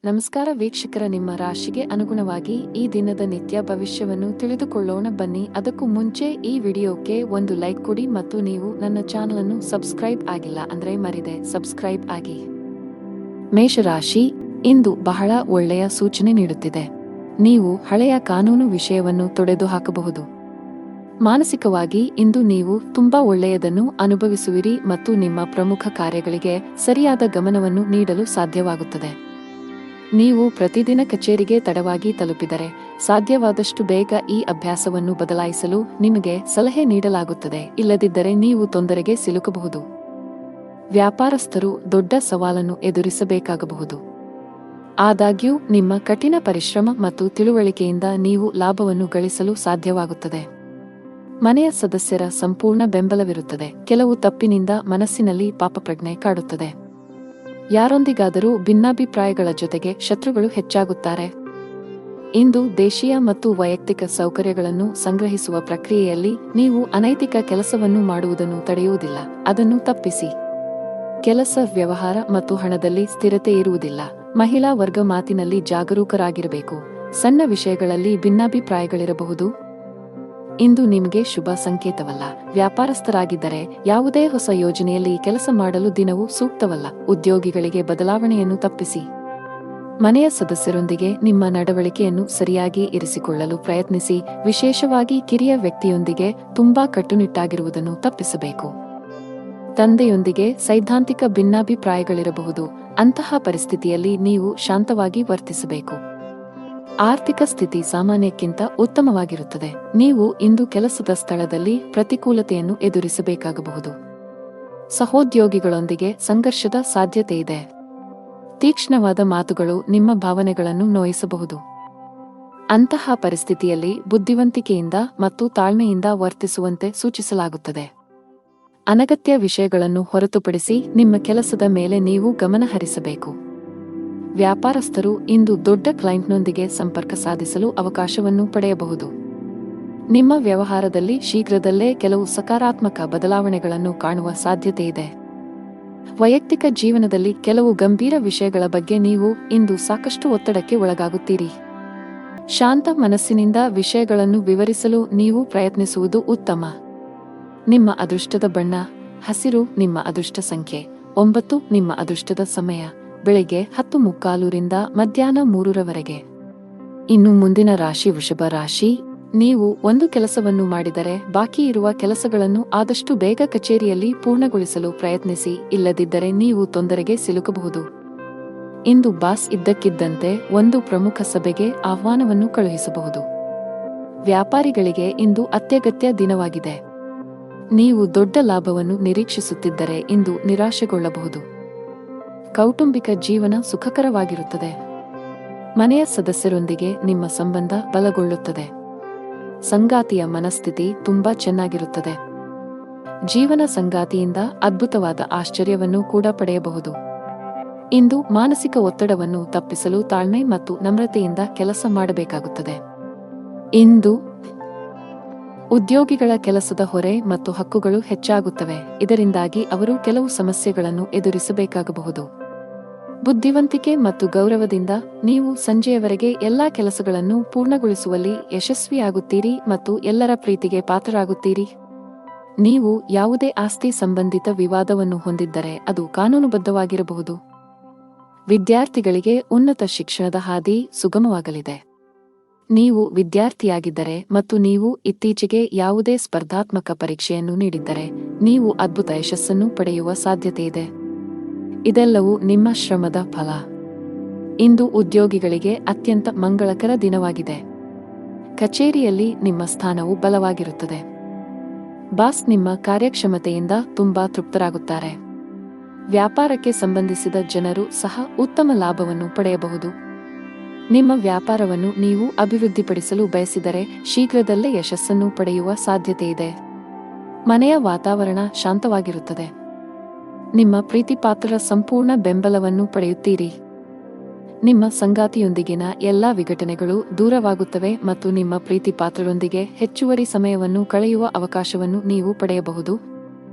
ನಮಸ್ಕಾರ ವೀಕ್ಷಕರ, ನಿಮ್ಮ ರಾಶಿಗೆ ಅನುಗುಣವಾಗಿ ಈ ದಿನದ ನಿತ್ಯ ಭವಿಷ್ಯವನ್ನು ತಿಳಿದುಕೊಳ್ಳೋಣ ಬನ್ನಿ. ಅದಕ್ಕೂ ಮುಂಚೆ ಈ ವಿಡಿಯೋಕ್ಕೆ ಒಂದು ಲೈಕ್ ಕೊಡಿ ಮತ್ತು ನೀವು ನನ್ನ ಚಾನಲ್ ಅನ್ನು ಸಬ್ಸ್ಕ್ರೈಬ್ ಆಗಿಲ್ಲ ಅಂದ್ರೆ ಮರಿದೆ ಸಬ್ಸ್ಕ್ರೈಬ್ ಆಗಿ. ಮೇಷರಾಶಿ, ಇಂದು ಬಹಳ ಒಳ್ಳೆಯ ಸೂಚನೆ ನೀಡುತ್ತಿದೆ. ನೀವು ಹಳೆಯ ಕಾನೂನು ವಿಷಯವನ್ನು ತೊಡೆದು ಹಾಕಬಹುದು. ಮಾನಸಿಕವಾಗಿ ಇಂದು ನೀವು ತುಂಬಾ ಒಳ್ಳೆಯದನ್ನು ಅನುಭವಿಸುವಿರಿ ಮತ್ತು ನಿಮ್ಮ ಪ್ರಮುಖ ಕಾರ್ಯಗಳಿಗೆ ಸರಿಯಾದ ಗಮನವನ್ನು ನೀಡಲು ಸಾಧ್ಯವಾಗುತ್ತದೆ. ನೀವು ಪ್ರತಿದಿನ ಕಚೇರಿಗೆ ತಡವಾಗಿ ತಲುಪಿದರೆ ಸಾಧ್ಯವಾದಷ್ಟು ಬೇಗ ಈ ಅಭ್ಯಾಸವನ್ನು ಬದಲಾಯಿಸಲು ನಿಮಗೆ ಸಲಹೆ ನೀಡಲಾಗುತ್ತದೆ, ಇಲ್ಲದಿದ್ದರೆ ನೀವು ತೊಂದರೆಗೆ ಸಿಲುಕಬಹುದು. ವ್ಯಾಪಾರಸ್ಥರು ದೊಡ್ಡ ಸವಾಲನ್ನು ಎದುರಿಸಬೇಕಾಗಬಹುದು. ಆದಾಗ್ಯೂ ನಿಮ್ಮ ಕಠಿಣ ಪರಿಶ್ರಮ ಮತ್ತು ತಿಳುವಳಿಕೆಯಿಂದ ನೀವು ಲಾಭವನ್ನು ಗಳಿಸಲು ಸಾಧ್ಯವಾಗುತ್ತದೆ. ಮನೆಯ ಸದಸ್ಯರ ಸಂಪೂರ್ಣ ಬೆಂಬಲವಿರುತ್ತದೆ. ಕೆಲವು ತಪ್ಪಿನಿಂದ ಮನಸ್ಸಿನಲ್ಲಿ ಪಾಪಪ್ರಜ್ಞೆ ಕಾಡುತ್ತದೆ. ಯಾರೊಂದಿಗಾದರೂ ಭಿನ್ನಾಭಿಪ್ರಾಯಗಳ ಜೊತೆಗೆ ಶತ್ರುಗಳು ಹೆಚ್ಚಾಗುತ್ತಾರೆ. ಇಂದು ದೇಶೀಯ ಮತ್ತು ವೈಯಕ್ತಿಕ ಸೌಕರ್ಯಗಳನ್ನು ಸಂಗ್ರಹಿಸುವ ಪ್ರಕ್ರಿಯೆಯಲ್ಲಿ ನೀವು ಅನೈತಿಕ ಕೆಲಸವನ್ನು ಮಾಡುವುದನ್ನು ತಡೆಯುವುದಿಲ್ಲ, ಅದನ್ನು ತಪ್ಪಿಸಿ. ಕೆಲಸ, ವ್ಯವಹಾರ ಮತ್ತು ಹಣದಲ್ಲಿ ಸ್ಥಿರತೆ ಇರುವುದಿಲ್ಲ. ಮಹಿಳಾ ವರ್ಗ ಮಾತಿನಲ್ಲಿ ಜಾಗರೂಕರಾಗಿರಬೇಕು. ಸಣ್ಣ ವಿಷಯಗಳಲ್ಲಿ ಭಿನ್ನಾಭಿಪ್ರಾಯಗಳಿರಬಹುದು. ಇಂದು ನಿಮಗೆ ಶುಭ ಸಂಕೇತವಲ್ಲ. ವ್ಯಾಪಾರಸ್ಥರಾಗಿದ್ದರೆ ಯಾವುದೇ ಹೊಸ ಯೋಜನೆಯಲ್ಲಿ ಕೆಲಸ ಮಾಡಲು ದಿನವೂ ಸೂಕ್ತವಲ್ಲ. ಉದ್ಯೋಗಿಗಳಿಗೆ ಬದಲಾವಣೆಯನ್ನು ತಪ್ಪಿಸಿ. ಮನೆಯ ಸದಸ್ಯರೊಂದಿಗೆ ನಿಮ್ಮ ನಡವಳಿಕೆಯನ್ನು ಸರಿಯಾಗಿ ಇರಿಸಿಕೊಳ್ಳಲು ಪ್ರಯತ್ನಿಸಿ. ವಿಶೇಷವಾಗಿ ಕಿರಿಯ ವ್ಯಕ್ತಿಯೊಂದಿಗೆ ತುಂಬಾ ಕಟ್ಟುನಿಟ್ಟಾಗಿರುವುದನ್ನು ತಪ್ಪಿಸಬೇಕು. ತಂದೆಯೊಂದಿಗೆ ಸೈದ್ಧಾಂತಿಕ ಭಿನ್ನಾಭಿಪ್ರಾಯಗಳಿರಬಹುದು. ಅಂತಹ ಪರಿಸ್ಥಿತಿಯಲ್ಲಿ ನೀವು ಶಾಂತವಾಗಿ ವರ್ತಿಸಬೇಕು. ಆರ್ಥಿಕ ಸ್ಥಿತಿ ಸಾಮಾನ್ಯಕ್ಕಿಂತ ಉತ್ತಮವಾಗಿರುತ್ತದೆ. ನೀವು ಇಂದು ಕೆಲಸದ ಸ್ಥಳದಲ್ಲಿ ಪ್ರತಿಕೂಲತೆಯನ್ನು ಎದುರಿಸಬೇಕಾಗಬಹುದು. ಸಹೋದ್ಯೋಗಿಗಳೊಂದಿಗೆ ಸಂಘರ್ಷದ ಸಾಧ್ಯತೆ ಇದೆ. ತೀಕ್ಷ್ಣವಾದ ಮಾತುಗಳು ನಿಮ್ಮ ಭಾವನೆಗಳನ್ನು ನೋಯಿಸಬಹುದು. ಅಂತಹ ಪರಿಸ್ಥಿತಿಯಲ್ಲಿ ಬುದ್ಧಿವಂತಿಕೆಯಿಂದ ಮತ್ತು ತಾಳ್ಮೆಯಿಂದ ವರ್ತಿಸುವಂತೆ ಸೂಚಿಸಲಾಗುತ್ತದೆ. ಅನಗತ್ಯ ವಿಷಯಗಳನ್ನು ಹೊರತುಪಡಿಸಿ ನಿಮ್ಮ ಕೆಲಸದ ಮೇಲೆ ನೀವು ಗಮನ ಹರಿಸಬೇಕು. ವ್ಯಾಪಾರಸ್ಥರು ಇಂದು ದೊಡ್ಡ ಕ್ಲೈಂಟ್ನೊಂದಿಗೆ ಸಂಪರ್ಕ ಸಾಧಿಸಲು ಅವಕಾಶವನ್ನು ಪಡೆಯಬಹುದು. ನಿಮ್ಮ ವ್ಯವಹಾರದಲ್ಲಿ ಶೀಘ್ರದಲ್ಲೇ ಕೆಲವು ಸಕಾರಾತ್ಮಕ ಬದಲಾವಣೆಗಳನ್ನು ಕಾಣುವ ಸಾಧ್ಯತೆ ಇದೆ. ವೈಯಕ್ತಿಕ ಜೀವನದಲ್ಲಿ ಕೆಲವು ಗಂಭೀರ ವಿಷಯಗಳ ಬಗ್ಗೆ ನೀವು ಇಂದು ಸಾಕಷ್ಟು ಒತ್ತಡಕ್ಕೆ ಒಳಗಾಗುತ್ತೀರಿ. ಶಾಂತ ಮನಸ್ಸಿನಿಂದ ವಿಷಯಗಳನ್ನು ವಿವರಿಸಲು ನೀವು ಪ್ರಯತ್ನಿಸುವುದು ಉತ್ತಮ. ನಿಮ್ಮ ಅದೃಷ್ಟದ ಬಣ್ಣ ಹಸಿರು. ನಿಮ್ಮ ಅದೃಷ್ಟ ಸಂಖ್ಯೆ 9. ನಿಮ್ಮ ಅದೃಷ್ಟದ ಸಮಯ ಬೆಳಿಗ್ಗೆ 10:45 ಮಧ್ಯಾಹ್ನ 3 ಇನ್ನು ಮುಂದಿನ ರಾಶಿ ವೃಷಭ ರಾಶಿ. ನೀವು ಒಂದು ಕೆಲಸವನ್ನು ಮಾಡಿದರೆ ಬಾಕಿ ಇರುವ ಕೆಲಸಗಳನ್ನು ಆದಷ್ಟು ಬೇಗ ಕಚೇರಿಯಲ್ಲಿ ಪೂರ್ಣಗೊಳಿಸಲು ಪ್ರಯತ್ನಿಸಿ, ಇಲ್ಲದಿದ್ದರೆ ನೀವು ತೊಂದರೆಗೆ ಸಿಲುಕಬಹುದು. ಇಂದು ಬಾಸ್ ಇದ್ದಕ್ಕಿದ್ದಂತೆ ಒಂದು ಪ್ರಮುಖ ಸಭೆಗೆ ಆಹ್ವಾನವನ್ನು ಕಳುಹಿಸಬಹುದು. ವ್ಯಾಪಾರಿಗಳಿಗೆ ಇಂದು ಅತ್ಯಗತ್ಯ ದಿನವಾಗಿದೆ. ನೀವು ದೊಡ್ಡ ಲಾಭವನ್ನು ನಿರೀಕ್ಷಿಸುತ್ತಿದ್ದರೆ ಇಂದು ನಿರಾಶೆಗೊಳ್ಳಬಹುದು. ಕೌಟುಂಬಿಕ ಜೀವನ ಸುಖಕರವಾಗಿರುತ್ತದೆ. ಮನೆಯ ಸದಸ್ಯರೊಂದಿಗೆ ನಿಮ್ಮ ಸಂಬಂಧ ಬಲಗೊಳ್ಳುತ್ತದೆ. ಸಂಗಾತಿಯ ಮನಸ್ಥಿತಿ ತುಂಬಾ ಚೆನ್ನಾಗಿರುತ್ತದೆ. ಜೀವನ ಸಂಗಾತಿಯಿಂದ ಅದ್ಭುತವಾದ ಆಶ್ಚರ್ಯವನ್ನು ಕೂಡ ಪಡೆಯಬಹುದು. ಇಂದು ಮಾನಸಿಕ ಒತ್ತಡವನ್ನು ತಪ್ಪಿಸಲು ತಾಳ್ಮೆ ಮತ್ತು ನಮ್ರತೆಯಿಂದ ಕೆಲಸ ಮಾಡಬೇಕಾಗುತ್ತದೆ. ಇಂದು ಉದ್ಯೋಗಿಗಳ ಕೆಲಸದ ಹೊರೆ ಮತ್ತು ಹಕ್ಕುಗಳು ಹೆಚ್ಚಾಗುತ್ತವೆ. ಇದರಿಂದಾಗಿ ಅವರು ಕೆಲವು ಸಮಸ್ಯೆಗಳನ್ನು ಎದುರಿಸಬೇಕಾಗಬಹುದು. ಬುದ್ಧಿವಂತಿಕೆ ಮತ್ತು ಗೌರವದಿಂದ ನೀವು ಸಂಜೆಯವರೆಗೆ ಎಲ್ಲಾ ಕೆಲಸಗಳನ್ನು ಪೂರ್ಣಗೊಳಿಸುವಲ್ಲಿ ಯಶಸ್ವಿಯಾಗುತ್ತೀರಿ ಮತ್ತು ಎಲ್ಲರ ಪ್ರೀತಿಗೆ ಪಾತ್ರರಾಗುತ್ತೀರಿ. ನೀವು ಯಾವುದೇ ಆಸ್ತಿ ಸಂಬಂಧಿತ ವಿವಾದವನ್ನು ಹೊಂದಿದ್ದರೆ ಅದು ಕಾನೂನುಬದ್ಧವಾಗಿರಬಹುದು. ವಿದ್ಯಾರ್ಥಿಗಳಿಗೆ ಉನ್ನತ ಶಿಕ್ಷಣದ ಹಾದಿ ಸುಗಮವಾಗಲಿದೆ. ನೀವು ವಿದ್ಯಾರ್ಥಿಯಾಗಿದ್ದರೆ ಮತ್ತು ನೀವು ಇತ್ತೀಚೆಗೆ ಯಾವುದೇ ಸ್ಪರ್ಧಾತ್ಮಕ ಪರೀಕ್ಷೆಯನ್ನು ನೀಡಿದ್ದರೆ ನೀವು ಅದ್ಭುತ ಯಶಸ್ಸನ್ನು ಪಡೆಯುವ ಸಾಧ್ಯತೆಯಿದೆ. ಇದೆಲ್ಲವೂ ನಿಮ್ಮ ಶ್ರಮದ ಫಲ. ಇಂದು ಉದ್ಯೋಗಿಗಳಿಗೆ ಅತ್ಯಂತ ಮಂಗಳಕರ ದಿನವಾಗಿದೆ. ಕಚೇರಿಯಲ್ಲಿ ನಿಮ್ಮ ಸ್ಥಾನವು ಬಲವಾಗಿರುತ್ತದೆ. ಬಾಸ್ ನಿಮ್ಮ ಕಾರ್ಯಕ್ಷಮತೆಯಿಂದ ತುಂಬಾ ತೃಪ್ತರಾಗುತ್ತಾರೆ. ವ್ಯಾಪಾರಕ್ಕೆ ಸಂಬಂಧಿಸಿದ ಜನರು ಸಹ ಉತ್ತಮ ಲಾಭವನ್ನು ಪಡೆಯಬಹುದು. ನಿಮ್ಮ ವ್ಯಾಪಾರವನ್ನು ನೀವು ಅಭಿವೃದ್ಧಿಪಡಿಸಲು ಬಯಸಿದರೆ ಶೀಘ್ರದಲ್ಲೇ ಯಶಸ್ಸನ್ನು ಪಡೆಯುವ ಸಾಧ್ಯತೆಯಿದೆ. ಮನೆಯ ವಾತಾವರಣ ಶಾಂತವಾಗಿರುತ್ತದೆ. ನಿಮ್ಮ ಪ್ರೀತಿಪಾತ್ರರ ಸಂಪೂರ್ಣ ಬೆಂಬಲವನ್ನು ಪಡೆಯುತ್ತೀರಿ. ನಿಮ್ಮ ಸಂಗಾತಿಯೊಂದಿಗಿನ ಎಲ್ಲಾ ವಿಘಟನೆಗಳು ದೂರವಾಗುತ್ತವೆ ಮತ್ತು ನಿಮ್ಮ ಪ್ರೀತಿಪಾತ್ರರೊಂದಿಗೆ ಹೆಚ್ಚುವರಿ ಸಮಯವನ್ನು ಕಳೆಯುವ ಅವಕಾಶವನ್ನು ನೀವು ಪಡೆಯಬಹುದು.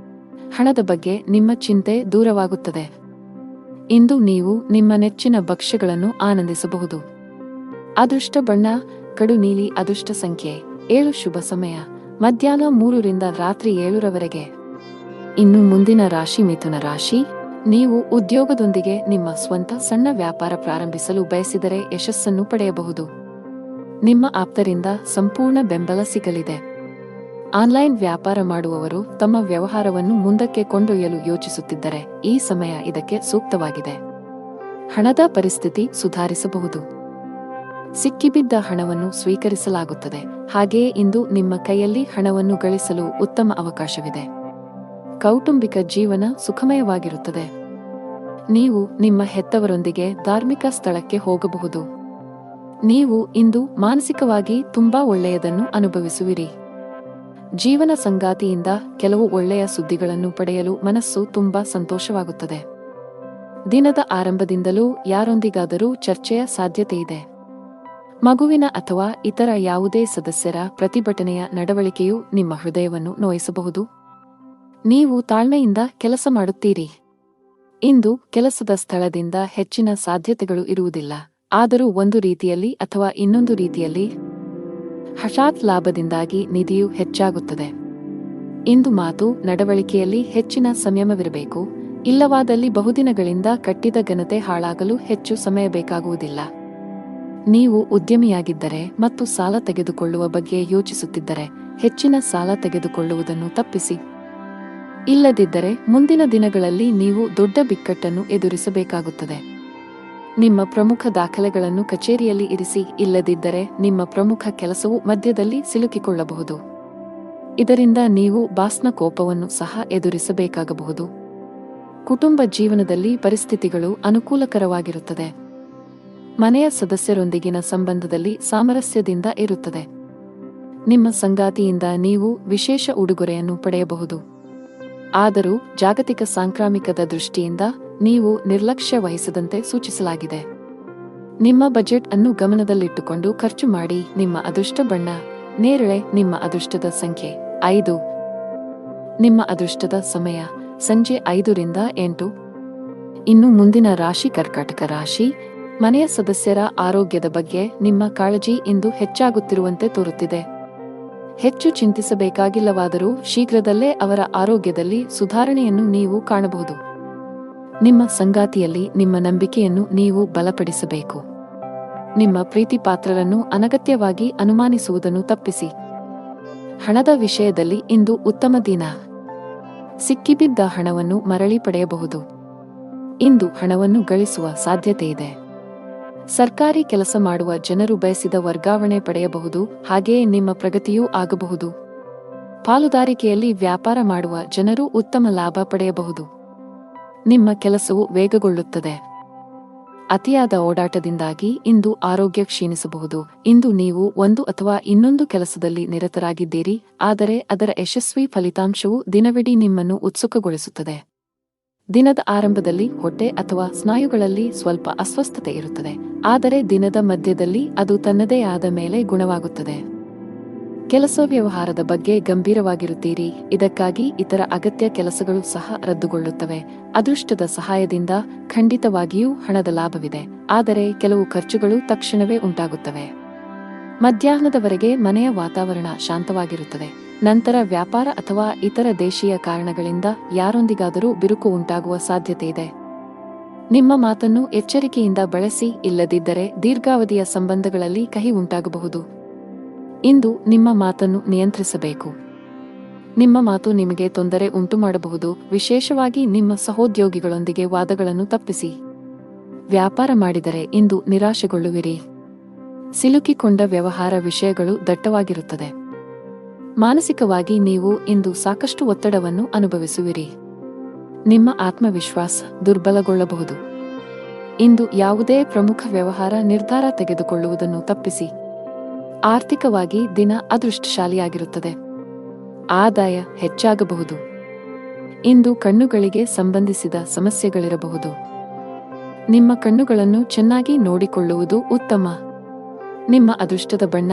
ಹಣದ ಬಗ್ಗೆ ನಿಮ್ಮ ಚಿಂತೆ ದೂರವಾಗುತ್ತದೆ. ಇಂದು ನೀವು ನಿಮ್ಮ ನೆಚ್ಚಿನ ಭಕ್ಷ್ಯಗಳನ್ನು ಆನಂದಿಸಬಹುದು. ಅದೃಷ್ಟ ಬಣ್ಣ ಕಡು ನೀಲಿ. ಅದೃಷ್ಟ ಸಂಖ್ಯೆ 7. ಶುಭ ಸಮಯ ಮಧ್ಯಾಹ್ನ 3 ರಿಂದ ರಾತ್ರಿ 7 ರವರೆಗೆ. ಇನ್ನು ಮುಂದಿನ ರಾಶಿ ಮಿಥುನ ರಾಶಿ. ನೀವು ಉದ್ಯೋಗದೊಂದಿಗೆ ನಿಮ್ಮ ಸ್ವಂತ ಸಣ್ಣ ವ್ಯಾಪಾರ ಪ್ರಾರಂಭಿಸಲು ಬಯಸಿದರೆ ಯಶಸ್ಸನ್ನು ಪಡೆಯಬಹುದು. ನಿಮ್ಮ ಆಪ್ತರಿಂದ ಸಂಪೂರ್ಣ ಬೆಂಬಲ ಸಿಗಲಿದೆ. ಆನ್ಲೈನ್ ವ್ಯಾಪಾರ ಮಾಡುವವರು ತಮ್ಮ ವ್ಯವಹಾರವನ್ನು ಮುಂದಕ್ಕೆ ಕೊಂಡೊಯ್ಯಲು ಯೋಚಿಸುತ್ತಿದ್ದರೆ ಈ ಸಮಯ ಇದಕ್ಕೆ ಸೂಕ್ತವಾಗಿದೆ. ಹಣದ ಪರಿಸ್ಥಿತಿ ಸುಧಾರಿಸಬಹುದು. ಸಿಕ್ಕಿಬಿದ್ದ ಹಣವನ್ನು ಸ್ವೀಕರಿಸಲಾಗುತ್ತದೆ. ಹಾಗೆಯೇ ಇಂದು ನಿಮ್ಮ ಕೈಯಲ್ಲಿ ಹಣವನ್ನು ಗಳಿಸಲು ಉತ್ತಮ ಅವಕಾಶವಿದೆ. ಕೌಟುಂಬಿಕ ಜೀವನ ಸುಖಮಯವಾಗಿರುತ್ತದೆ. ನೀವು ನಿಮ್ಮ ಹೆತ್ತವರೊಂದಿಗೆ ಧಾರ್ಮಿಕ ಸ್ಥಳಕ್ಕೆ ಹೋಗಬಹುದು. ನೀವು ಇಂದು ಮಾನಸಿಕವಾಗಿ ತುಂಬಾ ಒಳ್ಳೆಯದನ್ನು ಅನುಭವಿಸುವಿರಿ. ಜೀವನ ಸಂಗಾತಿಯಿಂದ ಕೆಲವು ಒಳ್ಳೆಯ ಸುದ್ದಿಗಳನ್ನು ಪಡೆಯಲು ಮನಸ್ಸು ತುಂಬಾ ಸಂತೋಷವಾಗುತ್ತದೆ. ದಿನದ ಆರಂಭದಿಂದಲೂ ಯಾರೊಂದಿಗಾದರೂ ಚರ್ಚೆಯ ಸಾಧ್ಯತೆಯಿದೆ. ಮಗುವಿನ ಅಥವಾ ಇತರ ಯಾವುದೇ ಸದಸ್ಯರ ಪ್ರತಿಭಟನೆಯ ನಡವಳಿಕೆಯು ನಿಮ್ಮ ಹೃದಯವನ್ನು ನೋಯಿಸಬಹುದು. ನೀವು ತಾಳ್ಮೆಯಿಂದ ಕೆಲಸ ಮಾಡುತ್ತೀರಿ. ಇಂದು ಕೆಲಸದ ಸ್ಥಳದಿಂದ ಹೆಚ್ಚಿನ ಸಾಧ್ಯತೆಗಳು ಇರುವುದಿಲ್ಲ. ಆದರೂ ಒಂದು ರೀತಿಯಲ್ಲಿ ಅಥವಾ ಇನ್ನೊಂದು ರೀತಿಯಲ್ಲಿ ಹಠಾತ್ ಲಾಭದಿಂದಾಗಿ ನಿಧಿಯು ಹೆಚ್ಚಾಗುತ್ತದೆ. ಇಂದು ಮಾತು ನಡವಳಿಕೆಯಲ್ಲಿ ಹೆಚ್ಚಿನ ಸಂಯಮವಿರಬೇಕು. ಇಲ್ಲವಾದಲ್ಲಿ ಬಹುದಿನಗಳಿಂದ ಕಟ್ಟಿದ ಘನತೆ ಹಾಳಾಗಲು ಹೆಚ್ಚು ಸಮಯ ಬೇಕಾಗುವುದಿಲ್ಲ. ನೀವು ಉದ್ಯಮಿಯಾಗಿದ್ದರೆ ಮತ್ತು ಸಾಲ ತೆಗೆದುಕೊಳ್ಳುವ ಬಗ್ಗೆ ಯೋಚಿಸುತ್ತಿದ್ದರೆ ಹೆಚ್ಚಿನ ಸಾಲ ತೆಗೆದುಕೊಳ್ಳುವುದನ್ನು ತಪ್ಪಿಸಿ. ಇಲ್ಲದಿದ್ದರೆ ಮುಂದಿನ ದಿನಗಳಲ್ಲಿ ನೀವು ದೊಡ್ಡ ಬಿಕ್ಕಟ್ಟನ್ನು ಎದುರಿಸಬೇಕಾಗುತ್ತದೆ. ನಿಮ್ಮ ಪ್ರಮುಖ ದಾಖಲೆಗಳನ್ನು ಕಚೇರಿಯಲ್ಲಿ ಇರಿಸಿ. ಇಲ್ಲದಿದ್ದರೆ ನಿಮ್ಮ ಪ್ರಮುಖ ಕೆಲಸವು ಮಧ್ಯದಲ್ಲಿ ಸಿಲುಕಿಕೊಳ್ಳಬಹುದು. ಇದರಿಂದ ನೀವು ಬಾಸ್ನ ಕೋಪವನ್ನು ಸಹ ಎದುರಿಸಬೇಕಾಗಬಹುದು. ಕುಟುಂಬ ಜೀವನದಲ್ಲಿ ಪರಿಸ್ಥಿತಿಗಳು ಅನುಕೂಲಕರವಾಗಿರುತ್ತದೆ. ಮನೆಯ ಸದಸ್ಯರೊಂದಿಗಿನ ಸಂಬಂಧದಲ್ಲಿ ಸಾಮರಸ್ಯದಿಂದ ಇರುತ್ತದೆ. ನಿಮ್ಮ ಸಂಗಾತಿಯಿಂದ ನೀವು ವಿಶೇಷ ಉಡುಗೊರೆಯನ್ನು ಪಡೆಯಬಹುದು. ಆದರೂ ಜಾಗತಿಕ ಸಾಂಕ್ರಾಮಿಕದ ದೃಷ್ಟಿಯಿಂದ ನೀವು ನಿರ್ಲಕ್ಷ್ಯ ವಹಿಸದಂತೆ ಸೂಚಿಸಲಾಗಿದೆ. ನಿಮ್ಮ ಬಜೆಟ್ ಅನ್ನು ಗಮನದಲ್ಲಿಟ್ಟುಕೊಂಡು ಖರ್ಚು ಮಾಡಿ. ನಿಮ್ಮ ಅದೃಷ್ಟ ಬಣ್ಣ ನೇರಳೆ. ನಿಮ್ಮ ಅದೃಷ್ಟದ ಸಂಖ್ಯೆ 5. ನಿಮ್ಮ ಅದೃಷ್ಟದ ಸಮಯ ಸಂಜೆ 5 ರಿಂದ 8. ಇನ್ನು ಮುಂದಿನ ರಾಶಿ ಕರ್ಕಾಟಕ ರಾಶಿ. ಮನೆಯ ಸದಸ್ಯರ ಆರೋಗ್ಯದ ಬಗ್ಗೆ ನಿಮ್ಮ ಕಾಳಜಿ ಇಂದು ಹೆಚ್ಚಾಗುತ್ತಿರುವಂತೆ ತೋರುತ್ತಿದೆ. ಹೆಚ್ಚು ಚಿಂತಿಸಬೇಕಾಗಿಲ್ಲವಾದರೂ ಶೀಘ್ರದಲ್ಲೇ ಅವರ ಆರೋಗ್ಯದಲ್ಲಿ ಸುಧಾರಣೆಯನ್ನು ನೀವು ಕಾಣಬಹುದು. ನಿಮ್ಮ ಸಂಗಾತಿಯಲ್ಲಿ ನಿಮ್ಮ ನಂಬಿಕೆಯನ್ನು ನೀವು ಬಲಪಡಿಸಬೇಕು. ನಿಮ್ಮ ಪ್ರೀತಿಪಾತ್ರರನ್ನು ಅನಗತ್ಯವಾಗಿ ಅನುಮಾನಿಸುವುದನ್ನು ತಪ್ಪಿಸಿ. ಹಣದ ವಿಷಯದಲ್ಲಿ ಇಂದು ಉತ್ತಮ ದಿನ. ಸಿಕ್ಕಿಬಿದ್ದ ಹಣವನ್ನು ಮರಳಿ ಪಡೆಯಬಹುದು. ಇಂದು ಹಣವನ್ನು ಗಳಿಸುವ ಸಾಧ್ಯತೆಯಿದೆ. ಸರ್ಕಾರಿ ಕೆಲಸ ಮಾಡುವ ಜನರು ಬಯಸಿದ ವರ್ಗಾವಣೆ ಪಡೆಯಬಹುದು. ಹಾಗೆಯೇ ನಿಮ್ಮ ಪ್ರಗತಿಯೂ ಆಗಬಹುದು. ಪಾಲುದಾರಿಕೆಯಲ್ಲಿ ವ್ಯಾಪಾರ ಮಾಡುವ ಜನರು ಉತ್ತಮ ಲಾಭ ಪಡೆಯಬಹುದು. ನಿಮ್ಮ ಕೆಲಸವು ವೇಗಗೊಳ್ಳುತ್ತದೆ. ಅತಿಯಾದ ಓಡಾಟದಿಂದಾಗಿ ಇಂದು ಆರೋಗ್ಯ ಕ್ಷೀಣಿಸಬಹುದು. ಇಂದು ನೀವು ಒಂದು ಅಥವಾ ಇನ್ನೊಂದು ಕೆಲಸದಲ್ಲಿ ನಿರತರಾಗಿದ್ದೀರಿ, ಆದರೆ ಅದರ ಯಶಸ್ವಿ ಫಲಿತಾಂಶವು ದಿನವಿಡೀ ನಿಮ್ಮನ್ನು ಉತ್ಸುಕಗೊಳಿಸುತ್ತದೆ. ದಿನದ ಆರಂಭದಲ್ಲಿ ಹೊಟ್ಟೆ ಅಥವಾ ಸ್ನಾಯುಗಳಲ್ಲಿ ಸ್ವಲ್ಪ ಅಸ್ವಸ್ಥತೆ ಇರುತ್ತದೆ, ಆದರೆ ದಿನದ ಮಧ್ಯದಲ್ಲಿ ಅದು ತನ್ನದೇ ಆದ ಮೇಲೆ ಗುಣವಾಗುತ್ತದೆ. ಕೆಲಸ ವ್ಯವಹಾರದ ಬಗ್ಗೆ ಗಂಭೀರವಾಗಿರುತ್ತೀರಿ. ಇದಕ್ಕಾಗಿ ಇತರ ಅಗತ್ಯ ಕೆಲಸಗಳು ಸಹ ರದ್ದುಗೊಳ್ಳುತ್ತವೆ. ಅದೃಷ್ಟದ ಸಹಾಯದಿಂದ ಖಂಡಿತವಾಗಿಯೂ ಹಣದ ಲಾಭವಿದೆ, ಆದರೆ ಕೆಲವು ಖರ್ಚುಗಳು ತಕ್ಷಣವೇ ಉಂಟಾಗುತ್ತವೆ. ಮಧ್ಯಾಹ್ನದವರೆಗೆ ಮನೆಯ ವಾತಾವರಣ ಶಾಂತವಾಗಿರುತ್ತದೆ. ನಂತರ ವ್ಯಾಪಾರ ಅಥವಾ ಇತರ ದೇಶೀಯ ಕಾರಣಗಳಿಂದ ಯಾರೊಂದಿಗಾದರೂ ಬಿರುಕು ಉಂಟಾಗುವ ಸಾಧ್ಯತೆಯಿದೆ. ನಿಮ್ಮ ಮಾತನ್ನು ಎಚ್ಚರಿಕೆಯಿಂದ ಬಳಸಿ. ಇಲ್ಲದಿದ್ದರೆ ದೀರ್ಘಾವಧಿಯ ಸಂಬಂಧಗಳಲ್ಲಿ ಕಹಿ ಉಂಟಾಗಬಹುದು. ಇಂದು ನಿಮ್ಮ ಮಾತನ್ನು ನಿಯಂತ್ರಿಸಬೇಕು. ನಿಮ್ಮ ಮಾತು ನಿಮಗೆ ತೊಂದರೆ ಉಂಟುಮಾಡಬಹುದು, ವಿಶೇಷವಾಗಿ ನಿಮ್ಮ ಸಹೋದ್ಯೋಗಿಗಳೊಂದಿಗೆ ವಾದಗಳನ್ನು ತಪ್ಪಿಸಿ. ವ್ಯಾಪಾರ ಮಾಡಿದರೆ ಇಂದು ನಿರಾಶೆಗೊಳ್ಳುವಿರಿ. ಸಿಲುಕಿಕೊಂಡ ವ್ಯವಹಾರ ವಿಷಯಗಳು ದಟ್ಟವಾಗಿರುತ್ತದೆ. ಮಾನಸಿಕವಾಗಿ ನೀವು ಇಂದು ಸಾಕಷ್ಟು ಒತ್ತಡವನ್ನು ಅನುಭವಿಸುವಿರಿ. ನಿಮ್ಮ ಆತ್ಮವಿಶ್ವಾಸ ದುರ್ಬಲಗೊಳ್ಳಬಹುದು. ಇಂದು ಯಾವುದೇ ಪ್ರಮುಖ ವ್ಯವಹಾರ ನಿರ್ಧಾರ ತೆಗೆದುಕೊಳ್ಳುವುದನ್ನು ತಪ್ಪಿಸಿ. ಆರ್ಥಿಕವಾಗಿ ದಿನ ಅದೃಷ್ಟಶಾಲಿಯಾಗಿರುತ್ತದೆ. ಆದಾಯ ಹೆಚ್ಚಾಗಬಹುದು. ಇಂದು ಕಣ್ಣುಗಳಿಗೆ ಸಂಬಂಧಿಸಿದ ಸಮಸ್ಯೆಗಳಿರಬಹುದು. ನಿಮ್ಮ ಕಣ್ಣುಗಳನ್ನು ಚೆನ್ನಾಗಿ ನೋಡಿಕೊಳ್ಳುವುದು ಉತ್ತಮ. ನಿಮ್ಮ ಅದೃಷ್ಟದ ಬಣ್ಣ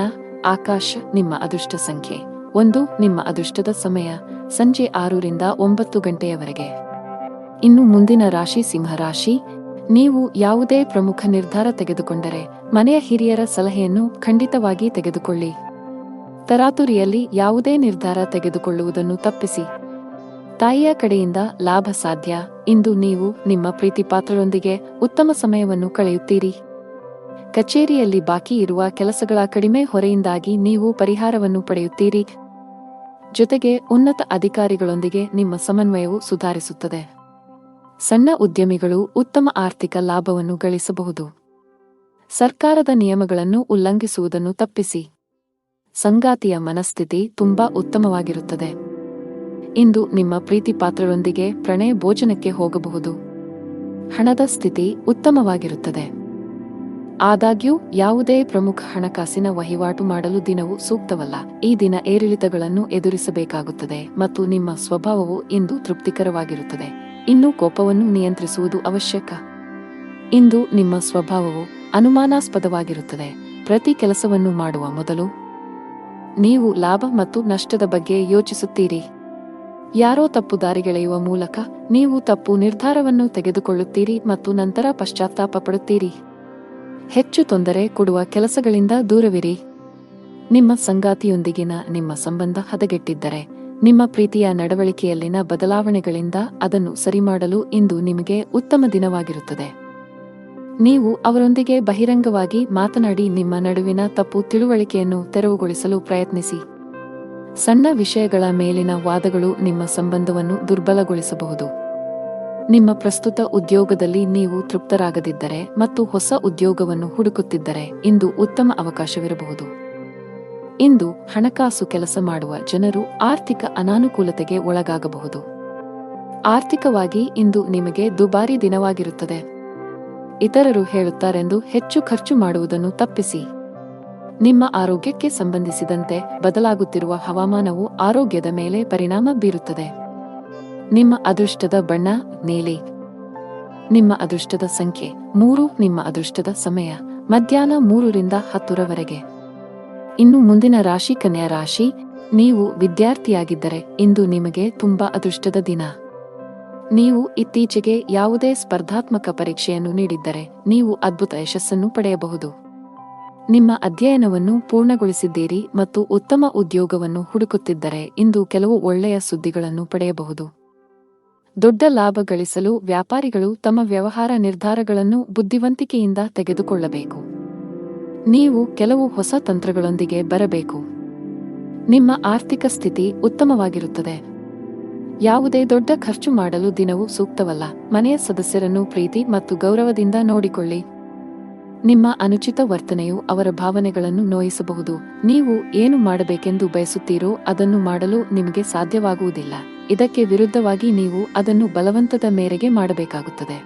ಆಕಾಶ. ನಿಮ್ಮ ಅದೃಷ್ಟ ಸಂಖ್ಯೆ 1. ನಿಮ್ಮ ಅದೃಷ್ಟದ ಸಮಯ ಸಂಜೆ 6 ರಿಂದ 9 ಗಂಟೆಯವರೆಗೆ. ಇನ್ನು ಮುಂದಿನ ರಾಶಿ ಸಿಂಹರಾಶಿ. ನೀವು ಯಾವುದೇ ಪ್ರಮುಖ ನಿರ್ಧಾರ ತೆಗೆದುಕೊಂಡರೆ ಮನೆಯ ಹಿರಿಯರ ಸಲಹೆಯನ್ನು ಖಂಡಿತವಾಗಿ ತೆಗೆದುಕೊಳ್ಳಿ. ತರಾತುರಿಯಲ್ಲಿ ಯಾವುದೇ ನಿರ್ಧಾರ ತೆಗೆದುಕೊಳ್ಳುವುದನ್ನು ತಪ್ಪಿಸಿ. ತಾಯಿಯ ಕಡೆಯಿಂದ ಲಾಭ ಸಾಧ್ಯ. ಇಂದು ನೀವು ನಿಮ್ಮ ಪ್ರೀತಿಪಾತ್ರರೊಂದಿಗೆ ಉತ್ತಮ ಸಮಯವನ್ನು ಕಳೆಯುತ್ತೀರಿ. ಕಚೇರಿಯಲ್ಲಿ ಬಾಕಿ ಇರುವ ಕೆಲಸಗಳ ಕಡಿಮೆ ಹೊರೆಯಿಂದಾಗಿ ನೀವು ಪರಿಹಾರವನ್ನು ಪಡೆಯುತ್ತೀರಿ. ಜೊತೆಗೆ ಉನ್ನತ ಅಧಿಕಾರಿಗಳೊಂದಿಗೆ ನಿಮ್ಮ ಸಮನ್ವಯವು ಸುಧಾರಿಸುತ್ತದೆ. ಸಣ್ಣ ಉದ್ಯಮಿಗಳು ಉತ್ತಮ ಆರ್ಥಿಕ ಲಾಭವನ್ನು ಗಳಿಸಬಹುದು. ಸರ್ಕಾರದ ನಿಯಮಗಳನ್ನು ಉಲ್ಲಂಘಿಸುವುದನ್ನು ತಪ್ಪಿಸಿ. ಸಂಗಾತಿಯ ಮನಸ್ಥಿತಿ ತುಂಬಾ ಉತ್ತಮವಾಗಿರುತ್ತದೆ. ಇಂದು ನಿಮ್ಮ ಪ್ರೀತಿಪಾತ್ರರೊಂದಿಗೆ ಪ್ರಣಯ ಭೋಜನಕ್ಕೆ ಹೋಗಬಹುದು. ಹಣದ ಸ್ಥಿತಿ ಉತ್ತಮವಾಗಿರುತ್ತದೆ. ಆದಾಗ್ಯೂ ಯಾವುದೇ ಪ್ರಮುಖ ಹಣಕಾಸಿನ ವಹಿವಾಟು ಮಾಡಲು ದಿನವು ಸೂಕ್ತವಲ್ಲ. ಈ ದಿನ ಏರಿಳಿತಗಳನ್ನು ಎದುರಿಸಬೇಕಾಗುತ್ತದೆ ಮತ್ತು ನಿಮ್ಮ ಸ್ವಭಾವವು ಇಂದು ತೃಪ್ತಿಕರವಾಗಿರುತ್ತದೆ. ಇನ್ನು ಕೋಪವನ್ನು ನಿಯಂತ್ರಿಸುವುದು ಅವಶ್ಯಕ. ಇಂದು ನಿಮ್ಮ ಸ್ವಭಾವವು ಅನುಮಾನಾಸ್ಪದವಾಗಿರುತ್ತದೆ. ಪ್ರತಿ ಕೆಲಸವನ್ನು ಮಾಡುವ ಮೊದಲು ನೀವು ಲಾಭ ಮತ್ತು ನಷ್ಟದ ಬಗ್ಗೆ ಯೋಚಿಸುತ್ತೀರಿ. ಯಾರೋ ತಪ್ಪು ದಾರಿಗೆಳೆಯುವ ಮೂಲಕ ನೀವು ತಪ್ಪು ನಿರ್ಧಾರವನ್ನು ತೆಗೆದುಕೊಳ್ಳುತ್ತೀರಿ ಮತ್ತು ನಂತರ ಪಶ್ಚಾತ್ತಾಪ ಪಡುತ್ತೀರಿ. ಹೆಚ್ಚು ತೊಂದರೆ ಕೊಡುವ ಕೆಲಸಗಳಿಂದ ದೂರವಿರಿ. ನಿಮ್ಮ ಸಂಗಾತಿಯೊಂದಿಗಿನ ನಿಮ್ಮ ಸಂಬಂಧ ಹದಗೆಟ್ಟಿದ್ದರೆ ನಿಮ್ಮ ಪ್ರೀತಿಯ ನಡವಳಿಕೆಯಲ್ಲಿನ ಬದಲಾವಣೆಗಳಿಂದ ಅದನ್ನು ಸರಿಮಾಡಲು ಇಂದು ನಿಮಗೆ ಉತ್ತಮ ದಿನವಾಗಿರುತ್ತದೆ. ನೀವು ಅವರೊಂದಿಗೆ ಬಹಿರಂಗವಾಗಿ ಮಾತನಾಡಿ ನಿಮ್ಮ ನಡುವಿನ ತಪ್ಪು ತಿಳುವಳಿಕೆಯನ್ನು ತೆರವುಗೊಳಿಸಲು ಪ್ರಯತ್ನಿಸಿ. ಸಣ್ಣ ವಿಷಯಗಳ ಮೇಲಿನ ವಾದಗಳು ನಿಮ್ಮ ಸಂಬಂಧವನ್ನು ದುರ್ಬಲಗೊಳಿಸಬಹುದು. ನಿಮ್ಮ ಪ್ರಸ್ತುತ ಉದ್ಯೋಗದಲ್ಲಿ ನೀವು ತೃಪ್ತರಾಗದಿದ್ದರೆ ಮತ್ತು ಹೊಸ ಉದ್ಯೋಗವನ್ನು ಹುಡುಕುತ್ತಿದ್ದರೆ ಇಂದು ಉತ್ತಮ ಅವಕಾಶವಿರಬಹುದು. ಇಂದು ಹಣಕಾಸು ಕೆಲಸ ಮಾಡುವ ಜನರು ಆರ್ಥಿಕ ಅನಾನುಕೂಲತೆಗೆ ಒಳಗಾಗಬಹುದು. ಆರ್ಥಿಕವಾಗಿ ಇಂದು ನಿಮಗೆ ದುಬಾರಿ ದಿನವಾಗಿರುತ್ತದೆ. ಇತರರು ಹೇಳುತ್ತಾರೆಂದು ಹೆಚ್ಚು ಖರ್ಚು ಮಾಡುವುದನ್ನು ತಪ್ಪಿಸಿ. ನಿಮ್ಮ ಆರೋಗ್ಯಕ್ಕೆ ಸಂಬಂಧಿಸಿದಂತೆ ಬದಲಾಗುತ್ತಿರುವ ಹವಾಮಾನವು ಆರೋಗ್ಯದ ಮೇಲೆ ಪರಿಣಾಮ ಬೀರುತ್ತದೆ. ನಿಮ್ಮ ಅದೃಷ್ಟದ ಬಣ್ಣ ನೀಲಿ. ನಿಮ್ಮ ಅದೃಷ್ಟದ ಸಂಖ್ಯೆ 3. ನಿಮ್ಮ ಅದೃಷ್ಟದ ಸಮಯ ಮಧ್ಯಾಹ್ನ 3 ರಿಂದ 10 ಇನ್ನು ಮುಂದಿನ ರಾಶಿ ಕನ್ಯಾ ರಾಶಿ. ನೀವು ವಿದ್ಯಾರ್ಥಿಯಾಗಿದ್ದರೆ ಇಂದು ನಿಮಗೆ ತುಂಬಾ ಅದೃಷ್ಟದ ದಿನ. ನೀವು ಇತ್ತೀಚೆಗೆ ಯಾವುದೇ ಸ್ಪರ್ಧಾತ್ಮಕ ಪರೀಕ್ಷೆಯನ್ನು ನೀಡಿದ್ದರೆ ನೀವು ಅದ್ಭುತ ಯಶಸ್ಸನ್ನು ಪಡೆಯಬಹುದು. ನಿಮ್ಮ ಅಧ್ಯಯನವನ್ನು ಪೂರ್ಣಗೊಳಿಸಿದ್ದೀರಿ ಮತ್ತು ಉತ್ತಮ ಉದ್ಯೋಗವನ್ನು ಹುಡುಕುತ್ತಿದ್ದರೆ ಇಂದು ಕೆಲವು ಒಳ್ಳೆಯ ಸುದ್ದಿಗಳನ್ನು ಪಡೆಯಬಹುದು. ದೊಡ್ಡ ಲಾಭ ಗಳಿಸಲು ವ್ಯಾಪಾರಿಗಳು ತಮ್ಮ ವ್ಯವಹಾರ ನಿರ್ಧಾರಗಳನ್ನು ಬುದ್ಧಿವಂತಿಕೆಯಿಂದ ತೆಗೆದುಕೊಳ್ಳಬೇಕು. ನೀವು ಕೆಲವು ಹೊಸ ತಂತ್ರಗಳೊಂದಿಗೆ ಬರಬೇಕು. ನಿಮ್ಮ ಆರ್ಥಿಕ ಸ್ಥಿತಿ ಉತ್ತಮವಾಗಿರುತ್ತದೆ. ಯಾವುದೇ ದೊಡ್ಡ ಖರ್ಚು ಮಾಡಲು ದಿನವು ಸೂಕ್ತವಲ್ಲ. ಮನೆಯ ಸದಸ್ಯರನ್ನು ಪ್ರೀತಿ ಮತ್ತು ಗೌರವದಿಂದ ನೋಡಿಕೊಳ್ಳಿ. ನಿಮ್ಮ ಅನುಚಿತ ವರ್ತನೆಯು ಅವರ ಭಾವನೆಗಳನ್ನು ನೋಯಿಸಬಹುದು. ನೀವು ಏನು ಮಾಡಬೇಕೆಂದು ಬಯಸುತ್ತೀರೋ ಅದನ್ನು ಮಾಡಲು ನಿಮಗೆ ಸಾಧ್ಯವಾಗುವುದಿಲ್ಲ. ಇದಕ್ಕೆ ವಿರುದ್ಧವಾಗಿ ನೀವು ಅದನ್ನು ಬಲವಂತದ ಮೇರೆಗೆ ಮಾಡಬೇಕಾಗುತ್ತದೆ.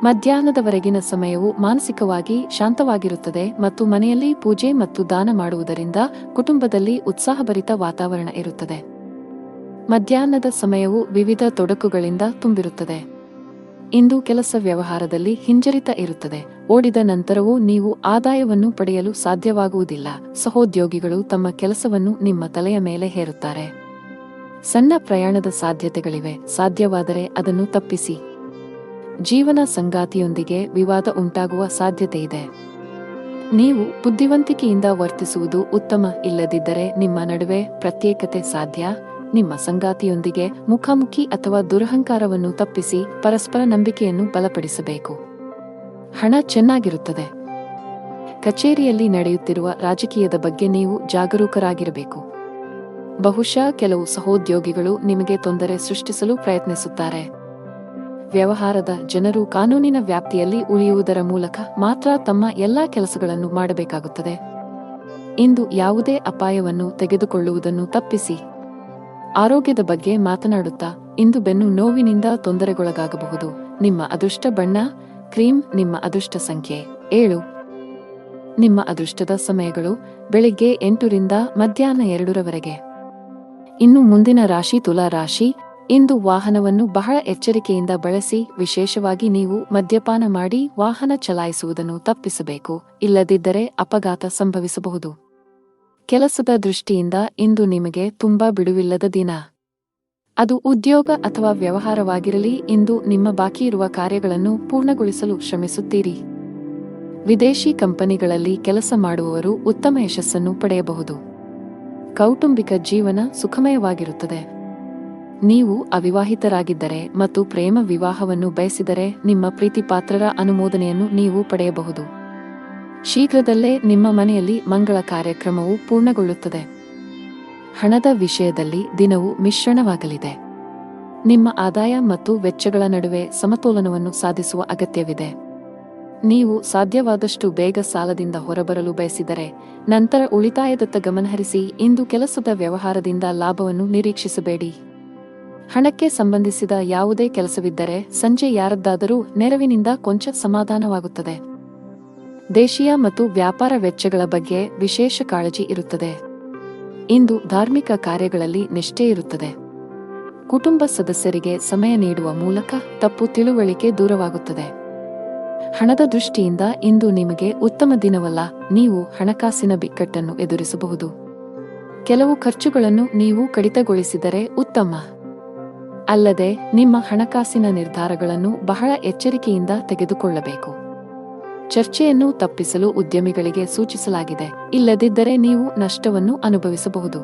ಮಧ್ಯಾಹ್ನದವರೆಗಿನ ಸಮಯವು ಮಾನಸಿಕವಾಗಿ ಶಾಂತವಾಗಿರುತ್ತದೆ ಮತ್ತು ಮನೆಯಲ್ಲಿ ಪೂಜೆ ಮತ್ತು ದಾನ ಮಾಡುವುದರಿಂದ ಕುಟುಂಬದಲ್ಲಿ ಉತ್ಸಾಹಭರಿತ ವಾತಾವರಣ ಇರುತ್ತದೆ. ಮಧ್ಯಾಹ್ನದ ಸಮಯವು ವಿವಿಧ ತೊಡಕುಗಳಿಂದ ತುಂಬಿರುತ್ತದೆ. ಇಂದು ಕೆಲಸ ವ್ಯವಹಾರದಲ್ಲಿ ಹಿಂಜರಿತ ಇರುತ್ತದೆ. ಓಡಿದ ನಂತರವೂ ನೀವು ಆದಾಯವನ್ನು ಪಡೆಯಲು ಸಾಧ್ಯವಾಗುವುದಿಲ್ಲ. ಸಹೋದ್ಯೋಗಿಗಳು ತಮ್ಮ ಕೆಲಸವನ್ನು ನಿಮ್ಮ ತಲೆಯ ಮೇಲೆ ಹೇರುತ್ತಾರೆ. ಸಣ್ಣ ಪ್ರಯಾಣದ ಸಾಧ್ಯತೆಗಳಿವೆ. ಸಾಧ್ಯವಾದರೆ ಅದನ್ನು ತಪ್ಪಿಸಿ. ಜೀವನ ಸಂಗಾತಿಯೊಂದಿಗೆ ವಿವಾದ ಉಂಟಾಗುವ ಸಾಧ್ಯತೆಯಿದೆ. ನೀವು ಬುದ್ಧಿವಂತಿಕೆಯಿಂದ ವರ್ತಿಸುವುದು ಉತ್ತಮ. ಇಲ್ಲದಿದ್ದರೆ ನಿಮ್ಮ ನಡುವೆ ಪ್ರತ್ಯೇಕತೆ ಸಾಧ್ಯ. ನಿಮ್ಮ ಸಂಗಾತಿಯೊಂದಿಗೆ ಮುಖಾಮುಖಿ ಅಥವಾ ದುರಹಂಕಾರವನ್ನು ತಪ್ಪಿಸಿ ಪರಸ್ಪರ ನಂಬಿಕೆಯನ್ನು ಬಲಪಡಿಸಬೇಕು. ಹಣ ಚೆನ್ನಾಗಿರುತ್ತದೆ. ಕಚೇರಿಯಲ್ಲಿ ನಡೆಯುತ್ತಿರುವ ರಾಜಕೀಯದ ಬಗ್ಗೆ ನೀವು ಜಾಗರೂಕರಾಗಿರಬೇಕು. ಬಹುಶಃ ಕೆಲವು ಸಹೋದ್ಯೋಗಿಗಳು ನಿಮಗೆ ತೊಂದರೆ ಸೃಷ್ಟಿಸಲು ಪ್ರಯತ್ನಿಸುತ್ತಾರೆ. ವ್ಯವಹಾರದ ಜನರು ಕಾನೂನಿನ ವ್ಯಾಪ್ತಿಯಲ್ಲಿ ಉಳಿಯುವುದರ ಮೂಲಕ ಮಾತ್ರ ತಮ್ಮ ಎಲ್ಲಾ ಕೆಲಸಗಳನ್ನು ಮಾಡಬೇಕಾಗುತ್ತದೆ. ಇಂದು ಯಾವುದೇ ಅಪಾಯವನ್ನು ತೆಗೆದುಕೊಳ್ಳುವುದನ್ನು ತಪ್ಪಿಸಿ. ಆರೋಗ್ಯದ ಬಗ್ಗೆ ಮಾತನಾಡುತ್ತಾ ಇಂದು ಬೆನ್ನು ನೋವಿನಿಂದ ತೊಂದರೆಗೊಳಗಾಗಬಹುದು. ನಿಮ್ಮ ಅದೃಷ್ಟ ಬಣ್ಣ ಕ್ರೀಮ್. ನಿಮ್ಮ ಅದೃಷ್ಟ ಸಂಖ್ಯೆ 7. ನಿಮ್ಮ ಅದೃಷ್ಟದ ಸಮಯಗಳು ಬೆಳಿಗ್ಗೆ 8 ರಿಂದ ಮಧ್ಯಾಹ್ನ 2 ಇನ್ನು ಮುಂದಿನ ರಾಶಿ ತುಲಾ ರಾಶಿ. ಇಂದು ವಾಹನವನ್ನು ಬಹಳ ಎಚ್ಚರಿಕೆಯಿಂದ ಬಳಸಿ. ವಿಶೇಷವಾಗಿ ನೀವು ಮದ್ಯಪಾನ ಮಾಡಿ ವಾಹನ ಚಲಾಯಿಸುವುದನ್ನು ತಪ್ಪಿಸಬೇಕು. ಇಲ್ಲದಿದ್ದರೆ ಅಪಘಾತ ಸಂಭವಿಸಬಹುದು. ಕೆಲಸದ ದೃಷ್ಟಿಯಿಂದ ಇಂದು ನಿಮಗೆ ತುಂಬಾ ಬಿಡುವಿಲ್ಲದ ದಿನ. ಅದು ಉದ್ಯೋಗ ಅಥವಾ ವ್ಯವಹಾರವಾಗಿರಲಿ, ಇಂದು ನಿಮ್ಮ ಬಾಕಿ ಇರುವ ಕಾರ್ಯಗಳನ್ನು ಪೂರ್ಣಗೊಳಿಸಲು ಶ್ರಮಿಸುತ್ತೀರಿ. ವಿದೇಶಿ ಕಂಪನಿಗಳಲ್ಲಿ ಕೆಲಸ ಮಾಡುವವರು ಉತ್ತಮ ಯಶಸ್ಸನ್ನು ಪಡೆಯಬಹುದು. ಕೌಟುಂಬಿಕ ಜೀವನ ಸುಖಮಯವಾಗಿರುತ್ತದೆ. ನೀವು ಅವಿವಾಹಿತರಾಗಿದ್ದರೆ ಮತ್ತು ಪ್ರೇಮ ವಿವಾಹವನ್ನು ಬಯಸಿದರೆ ನಿಮ್ಮ ಪ್ರೀತಿಪಾತ್ರರ ಅನುಮೋದನೆಯನ್ನು ನೀವು ಪಡೆಯಬಹುದು. ಶೀಘ್ರದಲ್ಲೇ ನಿಮ್ಮ ಮನೆಯಲ್ಲಿ ಮಂಗಳ ಕಾರ್ಯಕ್ರಮವು ಪೂರ್ಣಗೊಳ್ಳುತ್ತದೆ. ಹಣದ ವಿಷಯದಲ್ಲಿ ದಿನವು ಮಿಶ್ರಣವಾಗಲಿದೆ. ನಿಮ್ಮ ಆದಾಯ ಮತ್ತು ವೆಚ್ಚಗಳ ನಡುವೆ ಸಮತೋಲನವನ್ನು ಸಾಧಿಸುವ ಅಗತ್ಯವಿದೆ. ನೀವು ಸಾಧ್ಯವಾದಷ್ಟು ಬೇಗ ಸಾಲದಿಂದ ಹೊರಬರಲು ಬಯಸಿದರೆ ನಂತರ ಉಳಿತಾಯದತ್ತ ಗಮನಹರಿಸಿ. ಇಂದು ಕೆಲಸದ ವ್ಯವಹಾರದಿಂದ ಲಾಭವನ್ನು ನಿರೀಕ್ಷಿಸಬೇಡಿ. ಹಣಕ್ಕೆ ಸಂಬಂಧಿಸಿದ ಯಾವುದೇ ಕೆಲಸವಿದ್ದರೆ ಸಂಜೆ ಯಾರದ್ದಾದರೂ ನೆರವಿನಿಂದ ಕೊಂಚ ಸಮಾಧಾನವಾಗುತ್ತದೆ. ದೇಶೀಯ ಮತ್ತು ವ್ಯಾಪಾರ ವೆಚ್ಚಗಳ ಬಗ್ಗೆ ವಿಶೇಷ ಕಾಳಜಿ ಇರುತ್ತದೆ. ಇಂದು ಧಾರ್ಮಿಕ ಕಾರ್ಯಗಳಲ್ಲಿ ನಿಷ್ಠೆ ಇರುತ್ತದೆ. ಕುಟುಂಬ ಸದಸ್ಯರಿಗೆ ಸಮಯ ನೀಡುವ ಮೂಲಕ ತಪ್ಪು ತಿಳುವಳಿಕೆ ದೂರವಾಗುತ್ತದೆ. ಹಣದ ದೃಷ್ಟಿಯಿಂದ ಇಂದು ನಿಮಗೆ ಉತ್ತಮ ದಿನವಲ್ಲ. ನೀವು ಹಣಕಾಸಿನ ಬಿಕ್ಕಟ್ಟನ್ನು ಎದುರಿಸಬಹುದು. ಕೆಲವು ಖರ್ಚುಗಳನ್ನು ನೀವು ಕಡಿತಗೊಳಿಸಿದರೆ ಉತ್ತಮ. ಅಲ್ಲದೆ ನಿಮ್ಮ ಹಣಕಾಸಿನ ನಿರ್ಧಾರಗಳನ್ನು ಬಹಳ ಎಚ್ಚರಿಕೆಯಿಂದ ತೆಗೆದುಕೊಳ್ಳಬೇಕು. ಚರ್ಚೆಯನ್ನು ತಪ್ಪಿಸಲು ಉದ್ಯಮಿಗಳಿಗೆ ಸೂಚಿಸಲಾಗಿದೆ, ಇಲ್ಲದಿದ್ದರೆ ನೀವು ನಷ್ಟವನ್ನು ಅನುಭವಿಸಬಹುದು.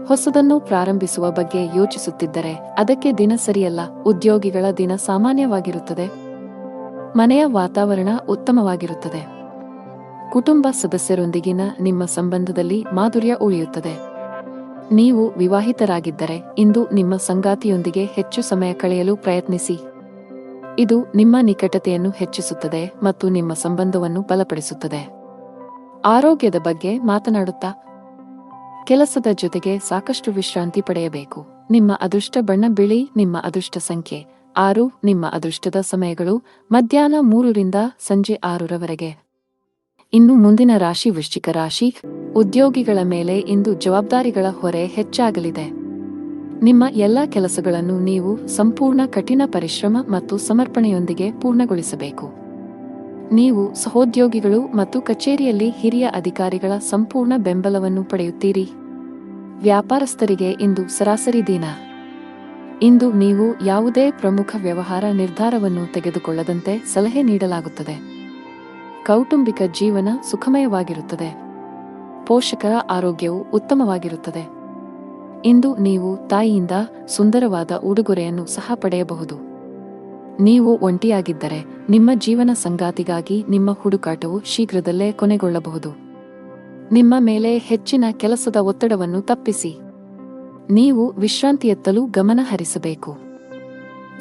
ಹೊಸದನ್ನು ಪ್ರಾರಂಭಿಸುವ ಬಗ್ಗೆ ಯೋಚಿಸುತ್ತಿದ್ದರೆ ಅದಕ್ಕೆ ದಿನ ಸರಿಯಲ್ಲ. ಉದ್ಯೋಗಿಗಳ ದಿನ ಸಾಮಾನ್ಯವಾಗಿರುತ್ತದೆ. ಮನೆಯ ವಾತಾವರಣ ಉತ್ತಮವಾಗಿರುತ್ತದೆ. ಕುಟುಂಬ ಸದಸ್ಯರೊಂದಿಗಿನ ನಿಮ್ಮ ಸಂಬಂಧದಲ್ಲಿ ಮಾಧುರ್ಯ ಉಳಿಯುತ್ತದೆ. ನೀವು ವಿವಾಹಿತರಾಗಿದ್ದರೆ ಇಂದು ನಿಮ್ಮ ಸಂಗಾತಿಯೊಂದಿಗೆ ಹೆಚ್ಚು ಸಮಯ ಕಳೆಯಲು ಪ್ರಯತ್ನಿಸಿ. ಇದು ನಿಮ್ಮ ನಿಕಟತೆಯನ್ನು ಹೆಚ್ಚಿಸುತ್ತದೆ ಮತ್ತು ನಿಮ್ಮ ಸಂಬಂಧವನ್ನು ಬಲಪಡಿಸುತ್ತದೆ. ಆರೋಗ್ಯದ ಬಗ್ಗೆ ಮಾತನಾಡುತ್ತಾ ಕೆಲಸದ ಜೊತೆಗೆ ಸಾಕಷ್ಟು ವಿಶ್ರಾಂತಿ ಪಡೆಯಬೇಕು. ನಿಮ್ಮ ಅದೃಷ್ಟ ಬಣ್ಣ ಬಿಳಿ. ನಿಮ್ಮ ಅದೃಷ್ಟ ಸಂಖ್ಯೆ 6. ನಿಮ್ಮ ಅದೃಷ್ಟದ ಸಮಯಗಳು ಮಧ್ಯಾಹ್ನ 3 ರಿಂದ ಸಂಜೆ 6ರವರೆಗೆ. ಇನ್ನು ಮುಂದಿನ ರಾಶಿ ವೃಶ್ಚಿಕ ರಾಶಿ. ಉದ್ಯೋಗಿಗಳ ಮೇಲೆ ಇಂದು ಜವಾಬ್ದಾರಿಗಳ ಹೊರೆ ಹೆಚ್ಚಾಗಲಿದೆ. ನಿಮ್ಮ ಎಲ್ಲ ಕೆಲಸಗಳನ್ನು ನೀವು ಸಂಪೂರ್ಣ ಕಠಿಣ ಪರಿಶ್ರಮ ಮತ್ತು ಸಮರ್ಪಣೆಯೊಂದಿಗೆ ಪೂರ್ಣಗೊಳಿಸಬೇಕು. ನೀವು ಸಹೋದ್ಯೋಗಿಗಳು ಮತ್ತು ಕಚೇರಿಯಲ್ಲಿ ಹಿರಿಯ ಅಧಿಕಾರಿಗಳ ಸಂಪೂರ್ಣ ಬೆಂಬಲವನ್ನು ಪಡೆಯುತ್ತೀರಿ. ವ್ಯಾಪಾರಸ್ಥರಿಗೆ ಇಂದು ಸರಾಸರಿ ದಿನ. ಇಂದು ನೀವು ಯಾವುದೇ ಪ್ರಮುಖ ವ್ಯವಹಾರ ನಿರ್ಧಾರವನ್ನು ತೆಗೆದುಕೊಳ್ಳದಂತೆ ಸಲಹೆ ನೀಡಲಾಗುತ್ತದೆ. ಕೌಟುಂಬಿಕ ಜೀವನ ಸುಖಮಯವಾಗಿರುತ್ತದೆ. ಪೋಷಕರ ಆರೋಗ್ಯವು ಉತ್ತಮವಾಗಿರುತ್ತದೆ. ಇಂದು ನೀವು ತಾಯಿಯಿಂದ ಸುಂದರವಾದ ಉಡುಗೊರೆಯನ್ನು ಸಹ ಪಡೆಯಬಹುದು. ನೀವು ಒಂಟಿಯಾಗಿದ್ದರೆ ನಿಮ್ಮ ಜೀವನ ಸಂಗಾತಿಗಾಗಿ ನಿಮ್ಮ ಹುಡುಕಾಟವು ಶೀಘ್ರದಲ್ಲೇ ಕೊನೆಗೊಳ್ಳಬಹುದು. ನಿಮ್ಮ ಮೇಲೆ ಹೆಚ್ಚಿನ ಕೆಲಸದ ಒತ್ತಡವನ್ನು ತಪ್ಪಿಸಿ. ನೀವು ವಿಶ್ರಾಂತಿಯತ್ತಲೂ ಗಮನ ಹರಿಸಬೇಕು.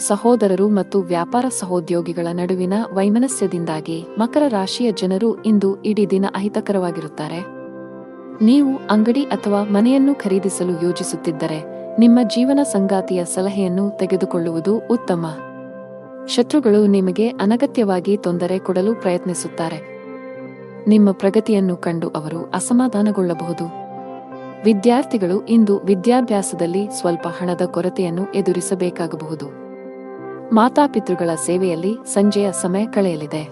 ಸಹೋದರರು ಮತ್ತು ವ್ಯಾಪಾರ ಸಹೋದ್ಯೋಗಿಗಳ ನಡುವಿನ ವೈಮನಸ್ಯದಿಂದಾಗಿ ಮಕರ ರಾಶಿಯ ಜನರು ಇಂದು ಇಡೀ ದಿನ ಅಹಿತಕರವಾಗಿರುತ್ತಾರೆ. ನೀವು ಅಂಗಡಿ ಅಥವಾ ಮನೆಯನ್ನು ಖರೀದಿಸಲು ಯೋಜಿಸುತ್ತಿದ್ದರೆ ನಿಮ್ಮ ಜೀವನ ಸಂಗಾತಿಯ ಸಲಹೆಯನ್ನು ತೆಗೆದುಕೊಳ್ಳುವುದು ಉತ್ತಮ. ಶತ್ರುಗಳು ನಿಮಗೆ ಅನಗತ್ಯವಾಗಿ ತೊಂದರೆ ಕೊಡಲು ಪ್ರಯತ್ನಿಸುತ್ತಾರೆ. ನಿಮ್ಮ ಪ್ರಗತಿಯನ್ನು ಕಂಡು ಅವರು ಅಸಮಾಧಾನಗೊಳ್ಳಬಹುದು. ವಿದ್ಯಾರ್ಥಿಗಳು ಇಂದು ವಿದ್ಯಾಭ್ಯಾಸದಲ್ಲಿ ಸ್ವಲ್ಪ ಹಣದ ಕೊರತೆಯನ್ನು ಎದುರಿಸಬೇಕಾಗಬಹುದು. ಮಾತಾಪಿತೃಗಳ ಸೇವೆಯಲ್ಲಿ ಸಂಜೆಯ ಸಮಯ ಕಳೆಯಲಿದೆ.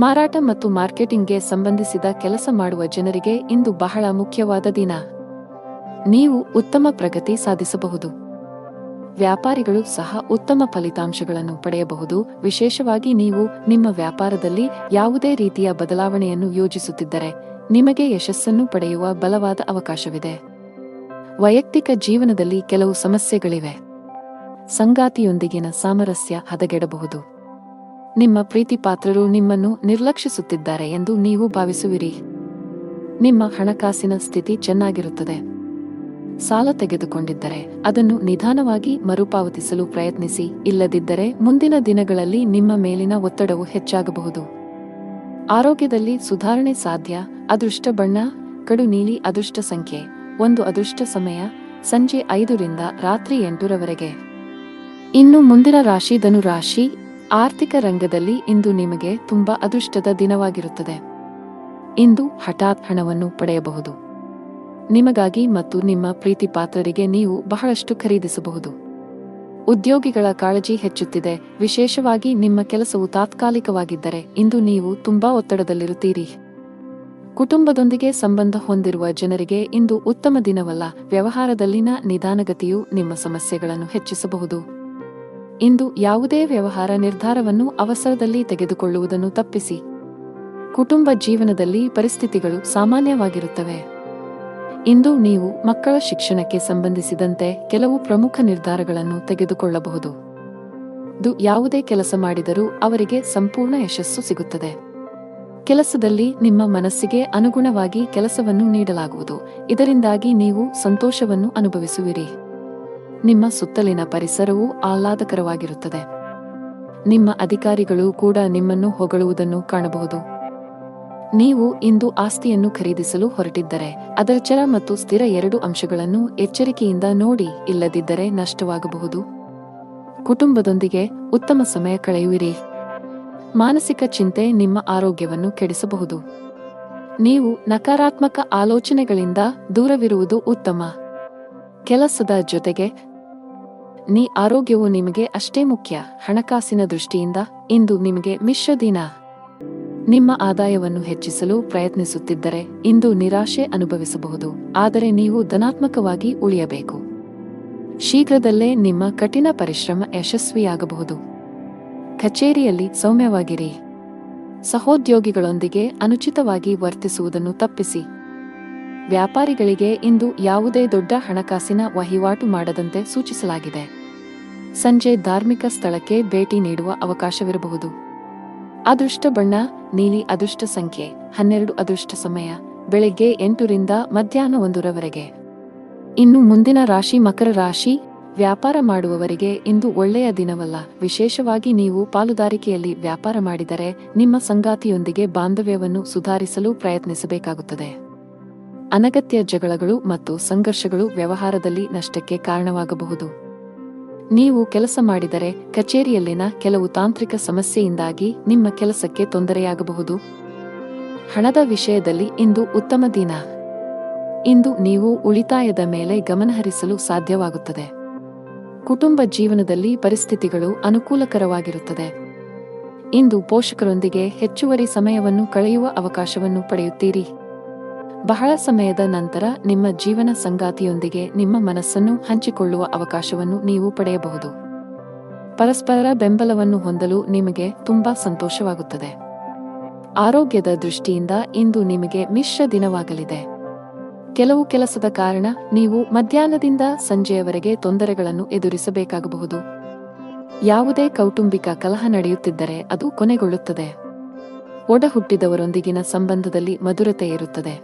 ಮಾರಾಟ ಮತ್ತು ಮಾರ್ಕೆಟಿಂಗ್ಗೆ ಸಂಬಂಧಿಸಿದ ಕೆಲಸ ಮಾಡುವ ಜನರಿಗೆ ಇಂದು ಬಹಳ ಮುಖ್ಯವಾದ ದಿನ. ನೀವು ಉತ್ತಮ ಪ್ರಗತಿ ಸಾಧಿಸಬಹುದು. ವ್ಯಾಪಾರಿಗಳು ಸಹ ಉತ್ತಮ ಫಲಿತಾಂಶಗಳನ್ನು ಪಡೆಯಬಹುದು. ವಿಶೇಷವಾಗಿ ನೀವು ನಿಮ್ಮ ವ್ಯಾಪಾರದಲ್ಲಿ ಯಾವುದೇ ರೀತಿಯ ಬದಲಾವಣೆಯನ್ನು ಯೋಜಿಸುತ್ತಿದ್ದರೆ ನಿಮಗೆ ಯಶಸ್ಸನ್ನು ಪಡೆಯುವ ಬಲವಾದ ಅವಕಾಶವಿದೆ. ವೈಯಕ್ತಿಕ ಜೀವನದಲ್ಲಿ ಕೆಲವು ಸಮಸ್ಯೆಗಳಿವೆ. ಸಂಗಾತಿಯೊಂದಿಗಿನ ಸಾಮರಸ್ಯ ಹದಗೆಡಬಹುದು. ನಿಮ್ಮ ಪ್ರೀತಿಪಾತ್ರರು ನಿಮ್ಮನ್ನು ನಿರ್ಲಕ್ಷಿಸುತ್ತಿದ್ದಾರೆ ಎಂದು ನೀವು ಭಾವಿಸುವಿರಿ. ನಿಮ್ಮ ಹಣಕಾಸಿನ ಸ್ಥಿತಿ ಚೆನ್ನಾಗಿರುತ್ತದೆ. ಸಾಲ ತೆಗೆದುಕೊಂಡಿದ್ದರೆ ಅದನ್ನು ನಿಧಾನವಾಗಿ ಮರುಪಾವತಿಸಲು ಪ್ರಯತ್ನಿಸಿ. ಇಲ್ಲದಿದ್ದರೆ ಮುಂದಿನ ದಿನಗಳಲ್ಲಿ ನಿಮ್ಮ ಮೇಲಿನ ಒತ್ತಡವು ಹೆಚ್ಚಾಗಬಹುದು. ಆರೋಗ್ಯದಲ್ಲಿ ಸುಧಾರಣೆ ಸಾಧ್ಯ. ಅದೃಷ್ಟ ಬಣ್ಣ ಕಡು ನೀಲಿ. ಅದೃಷ್ಟ ಸಂಖ್ಯೆ 1. ಅದೃಷ್ಟ ಸಮಯ ಸಂಜೆ 5 ರಿಂದ ರಾತ್ರಿ 8ರವರೆಗೆ. ಇನ್ನು ಮುಂದಿನ ರಾಶಿ ಧನು ರಾಶಿ. ಆರ್ಥಿಕ ರಂಗದಲ್ಲಿ ಇಂದು ನಿಮಗೆ ತುಂಬಾ ಅದೃಷ್ಟದ ದಿನವಾಗಿರುತ್ತದೆ. ಇಂದು ಹಠಾತ್ ಹಣವನ್ನು ಪಡೆಯಬಹುದು. ನಿಮಗಾಗಿ ಮತ್ತು ನಿಮ್ಮ ಪ್ರೀತಿಪಾತ್ರರಿಗೆ ನೀವು ಬಹಳಷ್ಟು ಖರೀದಿಸಬಹುದು. ಉದ್ಯೋಗಿಗಳ ಕಾಳಜಿ ಹೆಚ್ಚುತ್ತಿದೆ. ವಿಶೇಷವಾಗಿ ನಿಮ್ಮ ಕೆಲಸವು ತಾತ್ಕಾಲಿಕವಾಗಿದ್ದರೆ ಇಂದು ನೀವು ತುಂಬಾ ಒತ್ತಡದಲ್ಲಿರುತ್ತೀರಿ. ಕುಟುಂಬದೊಂದಿಗೆ ಸಂಬಂಧ ಹೊಂದಿರುವ ಜನರಿಗೆ ಇಂದು ಉತ್ತಮ ದಿನವಲ್ಲ. ವ್ಯವಹಾರದಲ್ಲಿನ ನಿಧಾನಗತಿಯು ನಿಮ್ಮ ಸಮಸ್ಯೆಗಳನ್ನು ಹೆಚ್ಚಿಸಬಹುದು. ಇಂದು ಯಾವುದೇ ವ್ಯವಹಾರ ನಿರ್ಧಾರವನ್ನು ಅವಸರದಲ್ಲಿ ತೆಗೆದುಕೊಳ್ಳುವುದನ್ನು ತಪ್ಪಿಸಿ. ಕುಟುಂಬ ಜೀವನದಲ್ಲಿ ಪರಿಸ್ಥಿತಿಗಳು ಸಾಮಾನ್ಯವಾಗಿರುತ್ತವೆ. ಇಂದು ನೀವು ಮಕ್ಕಳ ಶಿಕ್ಷಣಕ್ಕೆ ಸಂಬಂಧಿಸಿದಂತೆ ಕೆಲವು ಪ್ರಮುಖ ನಿರ್ಧಾರಗಳನ್ನು ತೆಗೆದುಕೊಳ್ಳಬಹುದು. ಯಾವುದೇ ಕೆಲಸ ಮಾಡಿದರೂ ಅವರಿಗೆ ಸಂಪೂರ್ಣ ಯಶಸ್ಸು ಸಿಗುತ್ತದೆ. ಕೆಲಸದಲ್ಲಿ ನಿಮ್ಮ ಮನಸ್ಸಿಗೆ ಅನುಗುಣವಾಗಿ ಕೆಲಸವನ್ನು ನೀಡಲಾಗುವುದು. ಇದರಿಂದಾಗಿ ನೀವು ಸಂತೋಷವನ್ನು ಅನುಭವಿಸುವಿರಿ. ನಿಮ್ಮ ಸುತ್ತಲಿನ ಪರಿಸರವು ಆಹ್ಲಾದಕರವಾಗಿರುತ್ತದೆ. ನಿಮ್ಮ ಅಧಿಕಾರಿಗಳು ಕೂಡ ನಿಮ್ಮನ್ನು ಹೊಗಳುವುದನ್ನು ಕಾಣಬಹುದು. ನೀವು ಇಂದು ಆಸ್ತಿಯನ್ನು ಖರೀದಿಸಲು ಹೊರಟಿದ್ದರೆ ಅದರ ಚರ ಮತ್ತು ಸ್ಥಿರ ಎರಡು ಅಂಶಗಳನ್ನು ಎಚ್ಚರಿಕೆಯಿಂದ ನೋಡಿ, ಇಲ್ಲದಿದ್ದರೆ ನಷ್ಟವಾಗಬಹುದು. ಕುಟುಂಬದೊಂದಿಗೆ ಉತ್ತಮ ಸಮಯ ಕಳೆಯುವಿರಿ. ಮಾನಸಿಕ ಚಿಂತೆ ನಿಮ್ಮ ಆರೋಗ್ಯವನ್ನು ಕೆಡಿಸಬಹುದು. ನೀವು ನಕಾರಾತ್ಮಕ ಆಲೋಚನೆಗಳಿಂದ ದೂರವಿರುವುದು ಉತ್ತಮ. ಕೆಲಸದ ಜೊತೆಗೆ ಆರೋಗ್ಯವು ನಿಮಗೆ ಅಷ್ಟೇ ಮುಖ್ಯ. ಹಣಕಾಸಿನ ದೃಷ್ಟಿಯಿಂದ ಇಂದು ನಿಮಗೆ ಮಿಶ್ರ ದಿನ. ನಿಮ್ಮ ಆದಾಯವನ್ನು ಹೆಚ್ಚಿಸಲು ಪ್ರಯತ್ನಿಸುತ್ತಿದ್ದರೆ ಇಂದು ನಿರಾಶೆ ಅನುಭವಿಸಬಹುದು. ಆದರೆ ನೀವು ಧನಾತ್ಮಕವಾಗಿ ಉಳಿಯಬೇಕು. ಶೀಘ್ರದಲ್ಲೇ ನಿಮ್ಮ ಕಠಿಣ ಪರಿಶ್ರಮ ಯಶಸ್ವಿಯಾಗಬಹುದು. ಕಚೇರಿಯಲ್ಲಿ ಸೌಮ್ಯವಾಗಿರಿ. ಸಹೋದ್ಯೋಗಿಗಳೊಂದಿಗೆ ಅನುಚಿತವಾಗಿ ವರ್ತಿಸುವುದನ್ನು ತಪ್ಪಿಸಿ. ವ್ಯಾಪಾರಿಗಳಿಗೆ ಇಂದು ಯಾವುದೇ ದೊಡ್ಡ ಹಣಕಾಸಿನ ವಹಿವಾಟು ಮಾಡದಂತೆ ಸೂಚಿಸಲಾಗಿದೆ. ಸಂಜೆ ಧಾರ್ಮಿಕ ಸ್ಥಳಕ್ಕೆ ಭೇಟಿ ನೀಡುವ ಅವಕಾಶವಿರಬಹುದು. ಅದೃಷ್ಟ ಬಣ್ಣ ನೀಲಿ. ಅದೃಷ್ಟ ಸಂಖ್ಯೆ 12. ಅದೃಷ್ಟ ಸಮಯ ಬೆಳಗ್ಗೆ 8 ರಿಂದ ಮಧ್ಯಾಹ್ನ 1 ರವರೆಗೆ. ಇನ್ನು ಮುಂದಿನ ರಾಶಿ ಮಕರ ರಾಶಿ. ವ್ಯಾಪಾರ ಮಾಡುವವರಿಗೆ ಇಂದು ಒಳ್ಳೆಯ ದಿನವಲ್ಲ. ವಿಶೇಷವಾಗಿ ನೀವು ಪಾಲುದಾರಿಕೆಯಲ್ಲಿ ವ್ಯಾಪಾರ ಮಾಡಿದರೆ ನಿಮ್ಮ ಸಂಗಾತಿಯೊಂದಿಗೆ ಬಾಂಧವ್ಯವನ್ನು ಸುಧಾರಿಸಲು ಪ್ರಯತ್ನಿಸಬೇಕಾಗುತ್ತದೆ. ಅನಗತ್ಯ ಜಗಳಗಳು ಮತ್ತು ಸಂಘರ್ಷಗಳು ವ್ಯವಹಾರದಲ್ಲಿ ನಷ್ಟಕ್ಕೆ ಕಾರಣವಾಗಬಹುದು. ನೀವು ಕೆಲಸ ಮಾಡಿದರೆ ಕಚೇರಿಯಲ್ಲಿನ ಕೆಲವು ತಾಂತ್ರಿಕ ಸಮಸ್ಯೆಯಿಂದಾಗಿ ನಿಮ್ಮ ಕೆಲಸಕ್ಕೆ ತೊಂದರೆಯಾಗಬಹುದು. ಹಣದ ವಿಷಯದಲ್ಲಿ ಇಂದು ಉತ್ತಮ ದಿನ. ಇಂದು ನೀವು ಉಳಿತಾಯದ ಮೇಲೆ ಗಮನಹರಿಸಲು ಸಾಧ್ಯವಾಗುತ್ತದೆ. ಕುಟುಂಬ ಜೀವನದಲ್ಲಿ ಪರಿಸ್ಥಿತಿಗಳು ಅನುಕೂಲಕರವಾಗಿರುತ್ತದೆ. ಇಂದು ಪೋಷಕರೊಂದಿಗೆ ಹೆಚ್ಚುವರಿ ಸಮಯವನ್ನು ಕಳೆಯುವ ಅವಕಾಶವನ್ನು ಪಡೆಯುತ್ತೀರಿ. ಬಹಳ ಸಮಯದ ನಂತರ ನಿಮ್ಮ ಜೀವನ ಸಂಗಾತಿಯೊಂದಿಗೆ ನಿಮ್ಮ ಮನಸ್ಸನ್ನು ಹಂಚಿಕೊಳ್ಳುವ ಅವಕಾಶವನ್ನು ನೀವು ಪಡೆಯಬಹುದು. ಪರಸ್ಪರ ಬೆಂಬಲವನ್ನು ಹೊಂದಲು ನಿಮಗೆ ತುಂಬಾ ಸಂತೋಷವಾಗುತ್ತದೆ. ಆರೋಗ್ಯದ ದೃಷ್ಟಿಯಿಂದ ಇಂದು ನಿಮಗೆ ಮಿಶ್ರ ದಿನವಾಗಲಿದೆ. ಕೆಲವು ಕೆಲಸದ ಕಾರಣ ನೀವು ಮಧ್ಯಾಹ್ನದಿಂದ ಸಂಜೆಯವರೆಗೆ ತೊಂದರೆಗಳನ್ನು ಎದುರಿಸಬೇಕಾಗಬಹುದು. ಯಾವುದೇ ಕೌಟುಂಬಿಕ ಕಲಹ ನಡೆಯುತ್ತಿದ್ದರೆ ಅದು ಕೊನೆಗೊಳ್ಳುತ್ತದೆ. ಒಡಹುಟ್ಟಿದವರೊಂದಿಗಿನ ಸಂಬಂಧದಲ್ಲಿ ಮಧುರತೆ ಇರುತ್ತದೆ.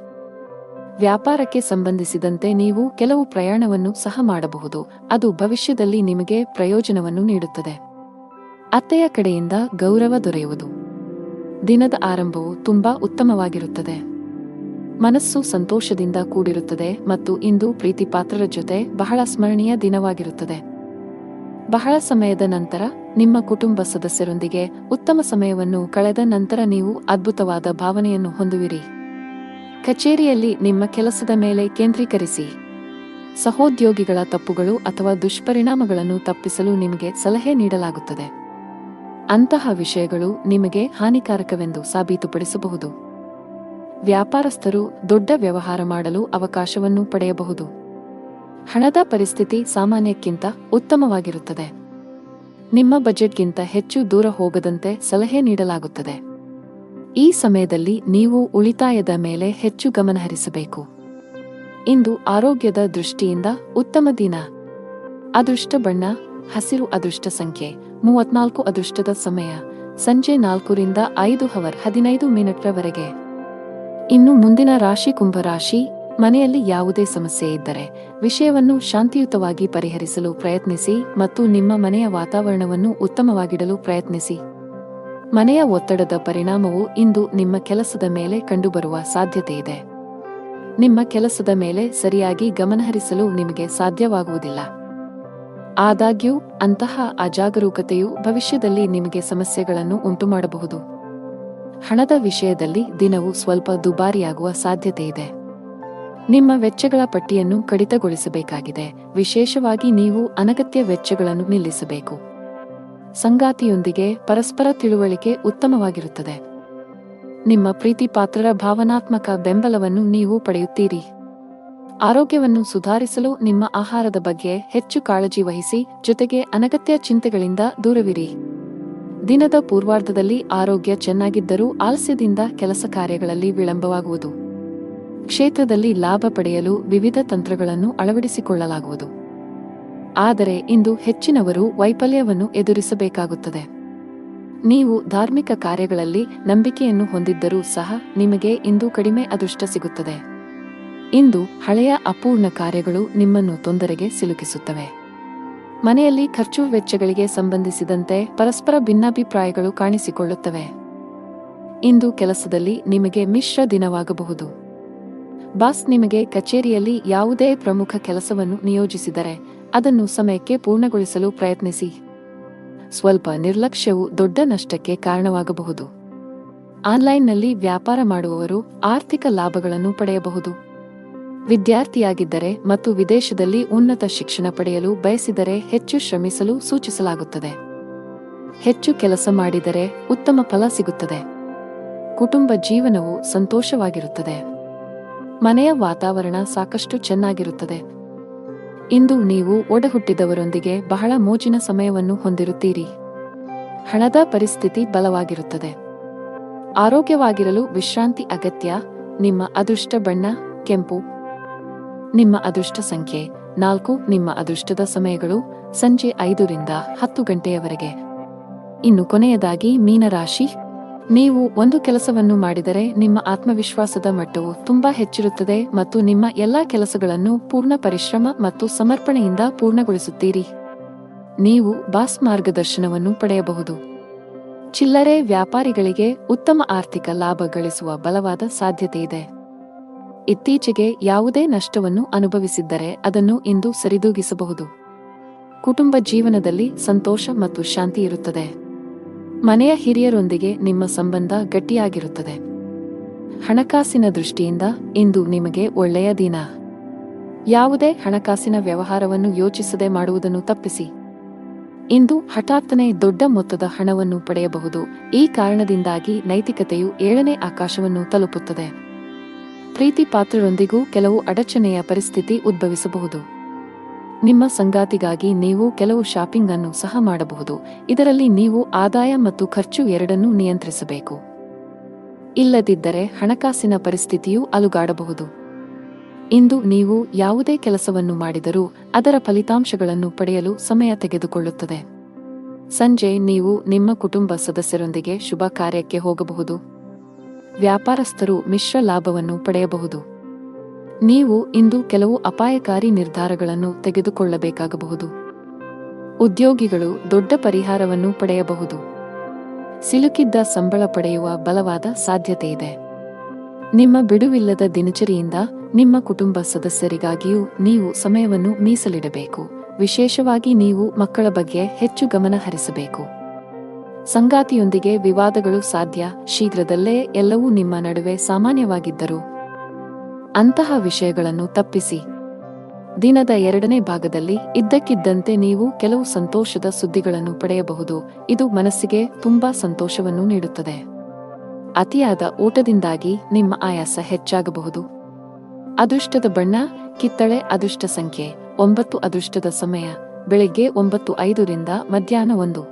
ವ್ಯಾಪಾರಕ್ಕೆ ಸಂಬಂಧಿಸಿದಂತೆ ನೀವು ಕೆಲವು ಪ್ರಯಾಣವನ್ನು ಸಹ ಮಾಡಬಹುದು. ಅದು ಭವಿಷ್ಯದಲ್ಲಿ ನಿಮಗೆ ಪ್ರಯೋಜನವನ್ನು ನೀಡುತ್ತದೆ. ಅತ್ತೆಯ ಕಡೆಯಿಂದ ಗೌರವ ದೊರೆಯುವುದು. ದಿನದ ಆರಂಭವು ತುಂಬಾ ಉತ್ತಮವಾಗಿರುತ್ತದೆ. ಮನಸ್ಸು ಸಂತೋಷದಿಂದ ಕೂಡಿರುತ್ತದೆ ಮತ್ತು ಇಂದು ಪ್ರೀತಿಪಾತ್ರರ ಜೊತೆ ಬಹಳ ಸ್ಮರಣೀಯ ದಿನವಾಗಿರುತ್ತದೆ. ಬಹಳ ಸಮಯದ ನಂತರ ನಿಮ್ಮ ಕುಟುಂಬ ಸದಸ್ಯರೊಂದಿಗೆ ಉತ್ತಮ ಸಮಯವನ್ನು ಕಳೆದ ನಂತರ ನೀವು ಅದ್ಭುತವಾದ ಭಾವನೆಯನ್ನು ಹೊಂದುವಿರಿ. ಕಚೇರಿಯಲ್ಲಿ ನಿಮ್ಮ ಕೆಲಸದ ಮೇಲೆ ಕೇಂದ್ರೀಕರಿಸಿ. ಸಹೋದ್ಯೋಗಿಗಳ ತಪ್ಪುಗಳು ಅಥವಾ ದುಷ್ಪರಿಣಾಮಗಳನ್ನು ತಪ್ಪಿಸಲು ನಿಮಗೆ ಸಲಹೆ ನೀಡಲಾಗುತ್ತದೆ. ಅಂತಹ ವಿಷಯಗಳು ನಿಮಗೆ ಹಾನಿಕಾರಕವೆಂದು ಸಾಬೀತುಪಡಿಸಬಹುದು. ವ್ಯಾಪಾರಸ್ಥರು ದೊಡ್ಡ ವ್ಯವಹಾರ ಮಾಡಲು ಅವಕಾಶವನ್ನು ಪಡೆಯಬಹುದು. ಹಣದ ಪರಿಸ್ಥಿತಿ ಸಾಮಾನ್ಯಕ್ಕಿಂತ ಉತ್ತಮವಾಗಿರುತ್ತದೆ. ನಿಮ್ಮ ಬಜೆಟ್ಗಿಂತ ಹೆಚ್ಚು ದೂರ ಹೋಗದಂತೆ ಸಲಹೆ ನೀಡಲಾಗುತ್ತದೆ. ಈ ಸಮಯದಲ್ಲಿ ನೀವು ಉಳಿತಾಯದ ಮೇಲೆ ಹೆಚ್ಚು ಗಮನಹರಿಸಬೇಕು. ಇಂದು ಆರೋಗ್ಯದ ದೃಷ್ಟಿಯಿಂದ ಉತ್ತಮ ದಿನ. ಅದೃಷ್ಟ ಬಣ್ಣ ಹಸಿರು. ಅದೃಷ್ಟ ಸಂಖ್ಯೆ 34. ಅದೃಷ್ಟದ ಸಮಯ ಸಂಜೆ 4 ರಿಂದ 5:15 ರವರೆಗೆ. ಇನ್ನು ಮುಂದಿನ ರಾಶಿ ಕುಂಭರಾಶಿ. ಮನೆಯಲ್ಲಿ ಯಾವುದೇ ಸಮಸ್ಯೆ ಇದ್ದರೆ ವಿಷಯವನ್ನು ಶಾಂತಿಯುತವಾಗಿ ಪರಿಹರಿಸಲು ಪ್ರಯತ್ನಿಸಿ ಮತ್ತು ನಿಮ್ಮ ಮನೆಯ ವಾತಾವರಣವನ್ನು ಉತ್ತಮವಾಗಿಡಲು ಪ್ರಯತ್ನಿಸಿ. ಮನೆಯ ಒತ್ತಡದ ಪರಿಣಾಮವು ಇಂದು ನಿಮ್ಮ ಕೆಲಸದ ಮೇಲೆ ಕಂಡುಬರುವ ಸಾಧ್ಯತೆಯಿದೆ. ನಿಮ್ಮ ಕೆಲಸದ ಮೇಲೆ ಸರಿಯಾಗಿ ಗಮನಹರಿಸಲು ನಿಮಗೆ ಸಾಧ್ಯವಾಗುವುದಿಲ್ಲ. ಆದಾಗ್ಯೂ ಅಂತಹ ಅಜಾಗರೂಕತೆಯು ಭವಿಷ್ಯದಲ್ಲಿ ನಿಮಗೆ ಸಮಸ್ಯೆಗಳನ್ನು ಉಂಟುಮಾಡಬಹುದು. ಹಣದ ವಿಷಯದಲ್ಲಿ ದಿನವು ಸ್ವಲ್ಪ ದುಬಾರಿಯಾಗುವ ಸಾಧ್ಯತೆಯಿದೆ. ನಿಮ್ಮ ವೆಚ್ಚಗಳ ಪಟ್ಟಿಯನ್ನು ಕಡಿತಗೊಳಿಸಬೇಕಾಗಿದೆ. ವಿಶೇಷವಾಗಿ ನೀವು ಅನಗತ್ಯ ವೆಚ್ಚಗಳನ್ನು ನಿಲ್ಲಿಸಬೇಕು. ಸಂಗಾತಿಯೊಂದಿಗೆ ಪರಸ್ಪರ ತಿಳುವಳಿಕೆ ಉತ್ತಮವಾಗಿರುತ್ತದೆ. ನಿಮ್ಮ ಪ್ರೀತಿಪಾತ್ರರ ಭಾವನಾತ್ಮಕ ಬೆಂಬಲವನ್ನು ನೀವು ಪಡೆಯುತ್ತೀರಿ. ಆರೋಗ್ಯವನ್ನು ಸುಧಾರಿಸಲು ನಿಮ್ಮ ಆಹಾರದ ಬಗ್ಗೆ ಹೆಚ್ಚು ಕಾಳಜಿ ವಹಿಸಿ, ಜೊತೆಗೆ ಅನಗತ್ಯ ಚಿಂತೆಗಳಿಂದ ದೂರವಿರಿ. ದಿನದ ಪೂರ್ವಾರ್ಧದಲ್ಲಿ ಆರೋಗ್ಯ ಚೆನ್ನಾಗಿದ್ದರೂ ಆಲಸ್ಯದಿಂದ ಕೆಲಸ ಕಾರ್ಯಗಳಲ್ಲಿ ವಿಳಂಬವಾಗುವುದು. ಕ್ಷೇತ್ರದಲ್ಲಿ ಲಾಭ ಪಡೆಯಲು ವಿವಿಧ ತಂತ್ರಗಳನ್ನು ಅಳವಡಿಸಿಕೊಳ್ಳಲಾಗುವುದು. ಆದರೆ ಇಂದು ಹೆಚ್ಚಿನವರು ವೈಫಲ್ಯವನ್ನು ಎದುರಿಸಬೇಕಾಗುತ್ತದೆ. ನೀವು ಧಾರ್ಮಿಕ ಕಾರ್ಯಗಳಲ್ಲಿ ನಂಬಿಕೆಯನ್ನು ಹೊಂದಿದ್ದರೂ ಸಹ ನಿಮಗೆ ಇಂದು ಕಡಿಮೆ ಅದೃಷ್ಟ ಸಿಗುತ್ತದೆ. ಇಂದು ಹಳೆಯ ಅಪೂರ್ಣ ಕಾರ್ಯಗಳು ನಿಮ್ಮನ್ನು ತೊಂದರೆಗೆ ಸಿಲುಕಿಸುತ್ತವೆ. ಮನೆಯಲ್ಲಿ ಖರ್ಚು ವೆಚ್ಚಗಳಿಗೆ ಸಂಬಂಧಿಸಿದಂತೆ ಪರಸ್ಪರ ಭಿನ್ನಾಭಿಪ್ರಾಯಗಳು ಕಾಣಿಸಿಕೊಳ್ಳುತ್ತವೆ. ಇಂದು ಕೆಲಸದಲ್ಲಿ ನಿಮಗೆ ಮಿಶ್ರ ದಿನವಾಗಬಹುದು. ಬಾಸ್ ನಿಮಗೆ ಕಚೇರಿಯಲ್ಲಿ ಯಾವುದೇ ಪ್ರಮುಖ ಕೆಲಸವನ್ನು ನಿಯೋಜಿಸಿದರೆ ಅದನ್ನು ಸಮಯಕ್ಕೆ ಪೂರ್ಣಗೊಳಿಸಲು ಪ್ರಯತ್ನಿಸಿ. ಸ್ವಲ್ಪ ನಿರ್ಲಕ್ಷ್ಯವು ದೊಡ್ಡ ನಷ್ಟಕ್ಕೆ ಕಾರಣವಾಗಬಹುದು. ಆನ್ಲೈನ್ನಲ್ಲಿ ವ್ಯಾಪಾರ ಮಾಡುವವರು ಆರ್ಥಿಕ ಲಾಭಗಳನ್ನು ಪಡೆಯಬಹುದು. ವಿದ್ಯಾರ್ಥಿಯಾಗಿದ್ದರೆ ಮತ್ತು ವಿದೇಶದಲ್ಲಿ ಉನ್ನತ ಶಿಕ್ಷಣ ಪಡೆಯಲು ಬಯಸಿದರೆ ಹೆಚ್ಚು ಶ್ರಮಿಸಲು ಸೂಚಿಸಲಾಗುತ್ತದೆ. ಹೆಚ್ಚು ಕೆಲಸ ಮಾಡಿದರೆ ಉತ್ತಮ ಫಲ ಸಿಗುತ್ತದೆ. ಕುಟುಂಬ ಜೀವನವು ಸಂತೋಷವಾಗಿರುತ್ತದೆ. ಮನೆಯ ವಾತಾವರಣ ಸಾಕಷ್ಟು ಚೆನ್ನಾಗಿರುತ್ತದೆ. ಇಂದು ನೀವು ಒಡಹುಟ್ಟಿದವರೊಂದಿಗೆ ಬಹಳ ಮೋಜಿನ ಸಮಯವನ್ನು ಹೊಂದಿರುತ್ತೀರಿ. ಹಣದ ಪರಿಸ್ಥಿತಿ ಬಲವಾಗಿರುತ್ತದೆ. ಆರೋಗ್ಯವಾಗಿರಲು ವಿಶ್ರಾಂತಿ ಅಗತ್ಯ. ನಿಮ್ಮ ಅದೃಷ್ಟ ಬಣ್ಣ ಕೆಂಪು. ನಿಮ್ಮ ಅದೃಷ್ಟ ಸಂಖ್ಯೆ 4. ನಿಮ್ಮ ಅದೃಷ್ಟದ ಸಮಯಗಳು ಸಂಜೆ 5 ರಿಂದ 10 ಗಂಟೆಯವರೆಗೆ. ಇನ್ನು ಕೊನೆಯದಾಗಿ ಮೀನರಾಶಿ. ನೀವು ಒಂದು ಕೆಲಸವನ್ನು ಮಾಡಿದರೆ ನಿಮ್ಮ ಆತ್ಮವಿಶ್ವಾಸದ ಮಟ್ಟವು ತುಂಬಾ ಹೆಚ್ಚಿರುತ್ತದೆ ಮತ್ತು ನಿಮ್ಮ ಎಲ್ಲಾ ಕೆಲಸಗಳನ್ನು ಪೂರ್ಣ ಪರಿಶ್ರಮ ಮತ್ತು ಸಮರ್ಪಣೆಯಿಂದ ಪೂರ್ಣಗೊಳಿಸುತ್ತೀರಿ. ನೀವು ಬಾಸ್ ಮಾರ್ಗದರ್ಶನವನ್ನು ಪಡೆಯಬಹುದು. ಚಿಲ್ಲರೆ ವ್ಯಾಪಾರಿಗಳಿಗೆ ಉತ್ತಮ ಆರ್ಥಿಕ ಲಾಭ ಗಳಿಸುವ ಬಲವಾದ ಸಾಧ್ಯತೆಯಿದೆ. ಇತ್ತೀಚೆಗೆ ಯಾವುದೇ ನಷ್ಟವನ್ನು ಅನುಭವಿಸಿದ್ದರೆ ಅದನ್ನು ಇಂದು ಸರಿದೂಗಿಸಬಹುದು. ಕುಟುಂಬ ಜೀವನದಲ್ಲಿ ಸಂತೋಷ ಮತ್ತು ಶಾಂತಿ ಇರುತ್ತದೆ. ಮನೆಯ ಹಿರಿಯರೊಂದಿಗೆ ನಿಮ್ಮ ಸಂಬಂಧ ಗಟ್ಟಿಯಾಗಿರುತ್ತದೆ. ಹಣಕಾಸಿನ ದೃಷ್ಟಿಯಿಂದ ಇಂದು ನಿಮಗೆ ಒಳ್ಳೆಯ ದಿನ. ಯಾವುದೇ ಹಣಕಾಸಿನ ವ್ಯವಹಾರವನ್ನು ಯೋಚಿಸದೆ ಮಾಡುವುದನ್ನು ತಪ್ಪಿಸಿ. ಇಂದು ಹಠಾತ್ತನೆ ದೊಡ್ಡ ಮೊತ್ತದ ಹಣವನ್ನು ಪಡೆಯಬಹುದು. ಈ ಕಾರಣದಿಂದಾಗಿ ನೈತಿಕತೆಯು 7ನೇ ಆಕಾಶವನ್ನು ತಲುಪುತ್ತದೆ. ಪ್ರೀತಿ ಪಾತ್ರರೊಂದಿಗೂ ಕೆಲವು ಅಡಚಣೆಯ ಪರಿಸ್ಥಿತಿ ಉದ್ಭವಿಸಬಹುದು. ನಿಮ್ಮ ಸಂಗಾತಿಗಾಗಿ ನೀವು ಕೆಲವು ಶಾಪಿಂಗ್ ಅನ್ನು ಸಹ ಮಾಡಬಹುದು. ಇದರಲ್ಲಿ ನೀವು ಆದಾಯ ಮತ್ತು ಖರ್ಚು ಎರಡನ್ನೂ ನಿಯಂತ್ರಿಸಬೇಕು. ಇಲ್ಲದಿದ್ದರೆ ಹಣಕಾಸಿನ ಪರಿಸ್ಥಿತಿಯು ಅಲುಗಾಡಬಹುದು. ಇಂದು ನೀವು ಯಾವುದೇ ಕೆಲಸವನ್ನು ಮಾಡಿದರೂ ಅದರ ಫಲಿತಾಂಶಗಳನ್ನು ಪಡೆಯಲು ಸಮಯ ತೆಗೆದುಕೊಳ್ಳುತ್ತದೆ. ಸಂಜೆ ನೀವು ನಿಮ್ಮ ಕುಟುಂಬ ಸದಸ್ಯರೊಂದಿಗೆ ಶುಭ ಕಾರ್ಯಕ್ಕೆ ಹೋಗಬಹುದು. ವ್ಯಾಪಾರಸ್ಥರು ಮಿಶ್ರ ಲಾಭವನ್ನು ಪಡೆಯಬಹುದು. ನೀವು ಇಂದು ಕೆಲವು ಅಪಾಯಕಾರಿ ನಿರ್ಧಾರಗಳನ್ನು ತೆಗೆದುಕೊಳ್ಳಬೇಕಾಗಬಹುದು. ಉದ್ಯೋಗಿಗಳು ದೊಡ್ಡ ಪರಿಹಾರವನ್ನು ಪಡೆಯಬಹುದು. ಸಿಲುಕಿದ್ದ ಸಂಬಳ ಪಡೆಯುವ ಬಲವಾದ ಸಾಧ್ಯತೆಯಿದೆ. ನಿಮ್ಮ ಬಿಡುವಿಲ್ಲದ ದಿನಚರಿಯಿಂದ ನಿಮ್ಮ ಕುಟುಂಬ ಸದಸ್ಯರಿಗಾಗಿಯೂ ನೀವು ಸಮಯವನ್ನು ಮೀಸಲಿಡಬೇಕು. ವಿಶೇಷವಾಗಿ ನೀವು ಮಕ್ಕಳ ಬಗ್ಗೆ ಹೆಚ್ಚು ಗಮನ ಹರಿಸಬೇಕು. ಸಂಗಾತಿಯೊಂದಿಗೆ ವಿವಾದಗಳು ಸಾಧ್ಯ. ಶೀಘ್ರದಲ್ಲೇ ಎಲ್ಲವೂ ನಿಮ್ಮ ನಡುವೆ ಸಾಮಾನ್ಯವಾಗಿದ್ದರು ಅಂತಹ ವಿಷಯಗಳನ್ನು ತಪ್ಪಿಸಿ. ದಿನದ 2ನೇ ಭಾಗದಲ್ಲಿ ಇದ್ದಕ್ಕಿದ್ದಂತೆ ನೀವು ಕೆಲವು ಸಂತೋಷದ ಸುದ್ದಿಗಳನ್ನು ಪಡೆಯಬಹುದು. ಇದು ಮನಸ್ಸಿಗೆ ತುಂಬಾ ಸಂತೋಷವನ್ನು ನೀಡುತ್ತದೆ. ಅತಿಯಾದ ಊಟದಿಂದಾಗಿ ನಿಮ್ಮ ಆಯಾಸ ಹೆಚ್ಚಾಗಬಹುದು. ಅದೃಷ್ಟದ ಬಣ್ಣ ಕಿತ್ತಳೆ. ಅದೃಷ್ಟ ಸಂಖ್ಯೆ 9. ಅದೃಷ್ಟದ ಸಮಯ ಬೆಳಿಗ್ಗೆ 9:05 ರಿಂದ ಮಧ್ಯಾಹ್ನ 1.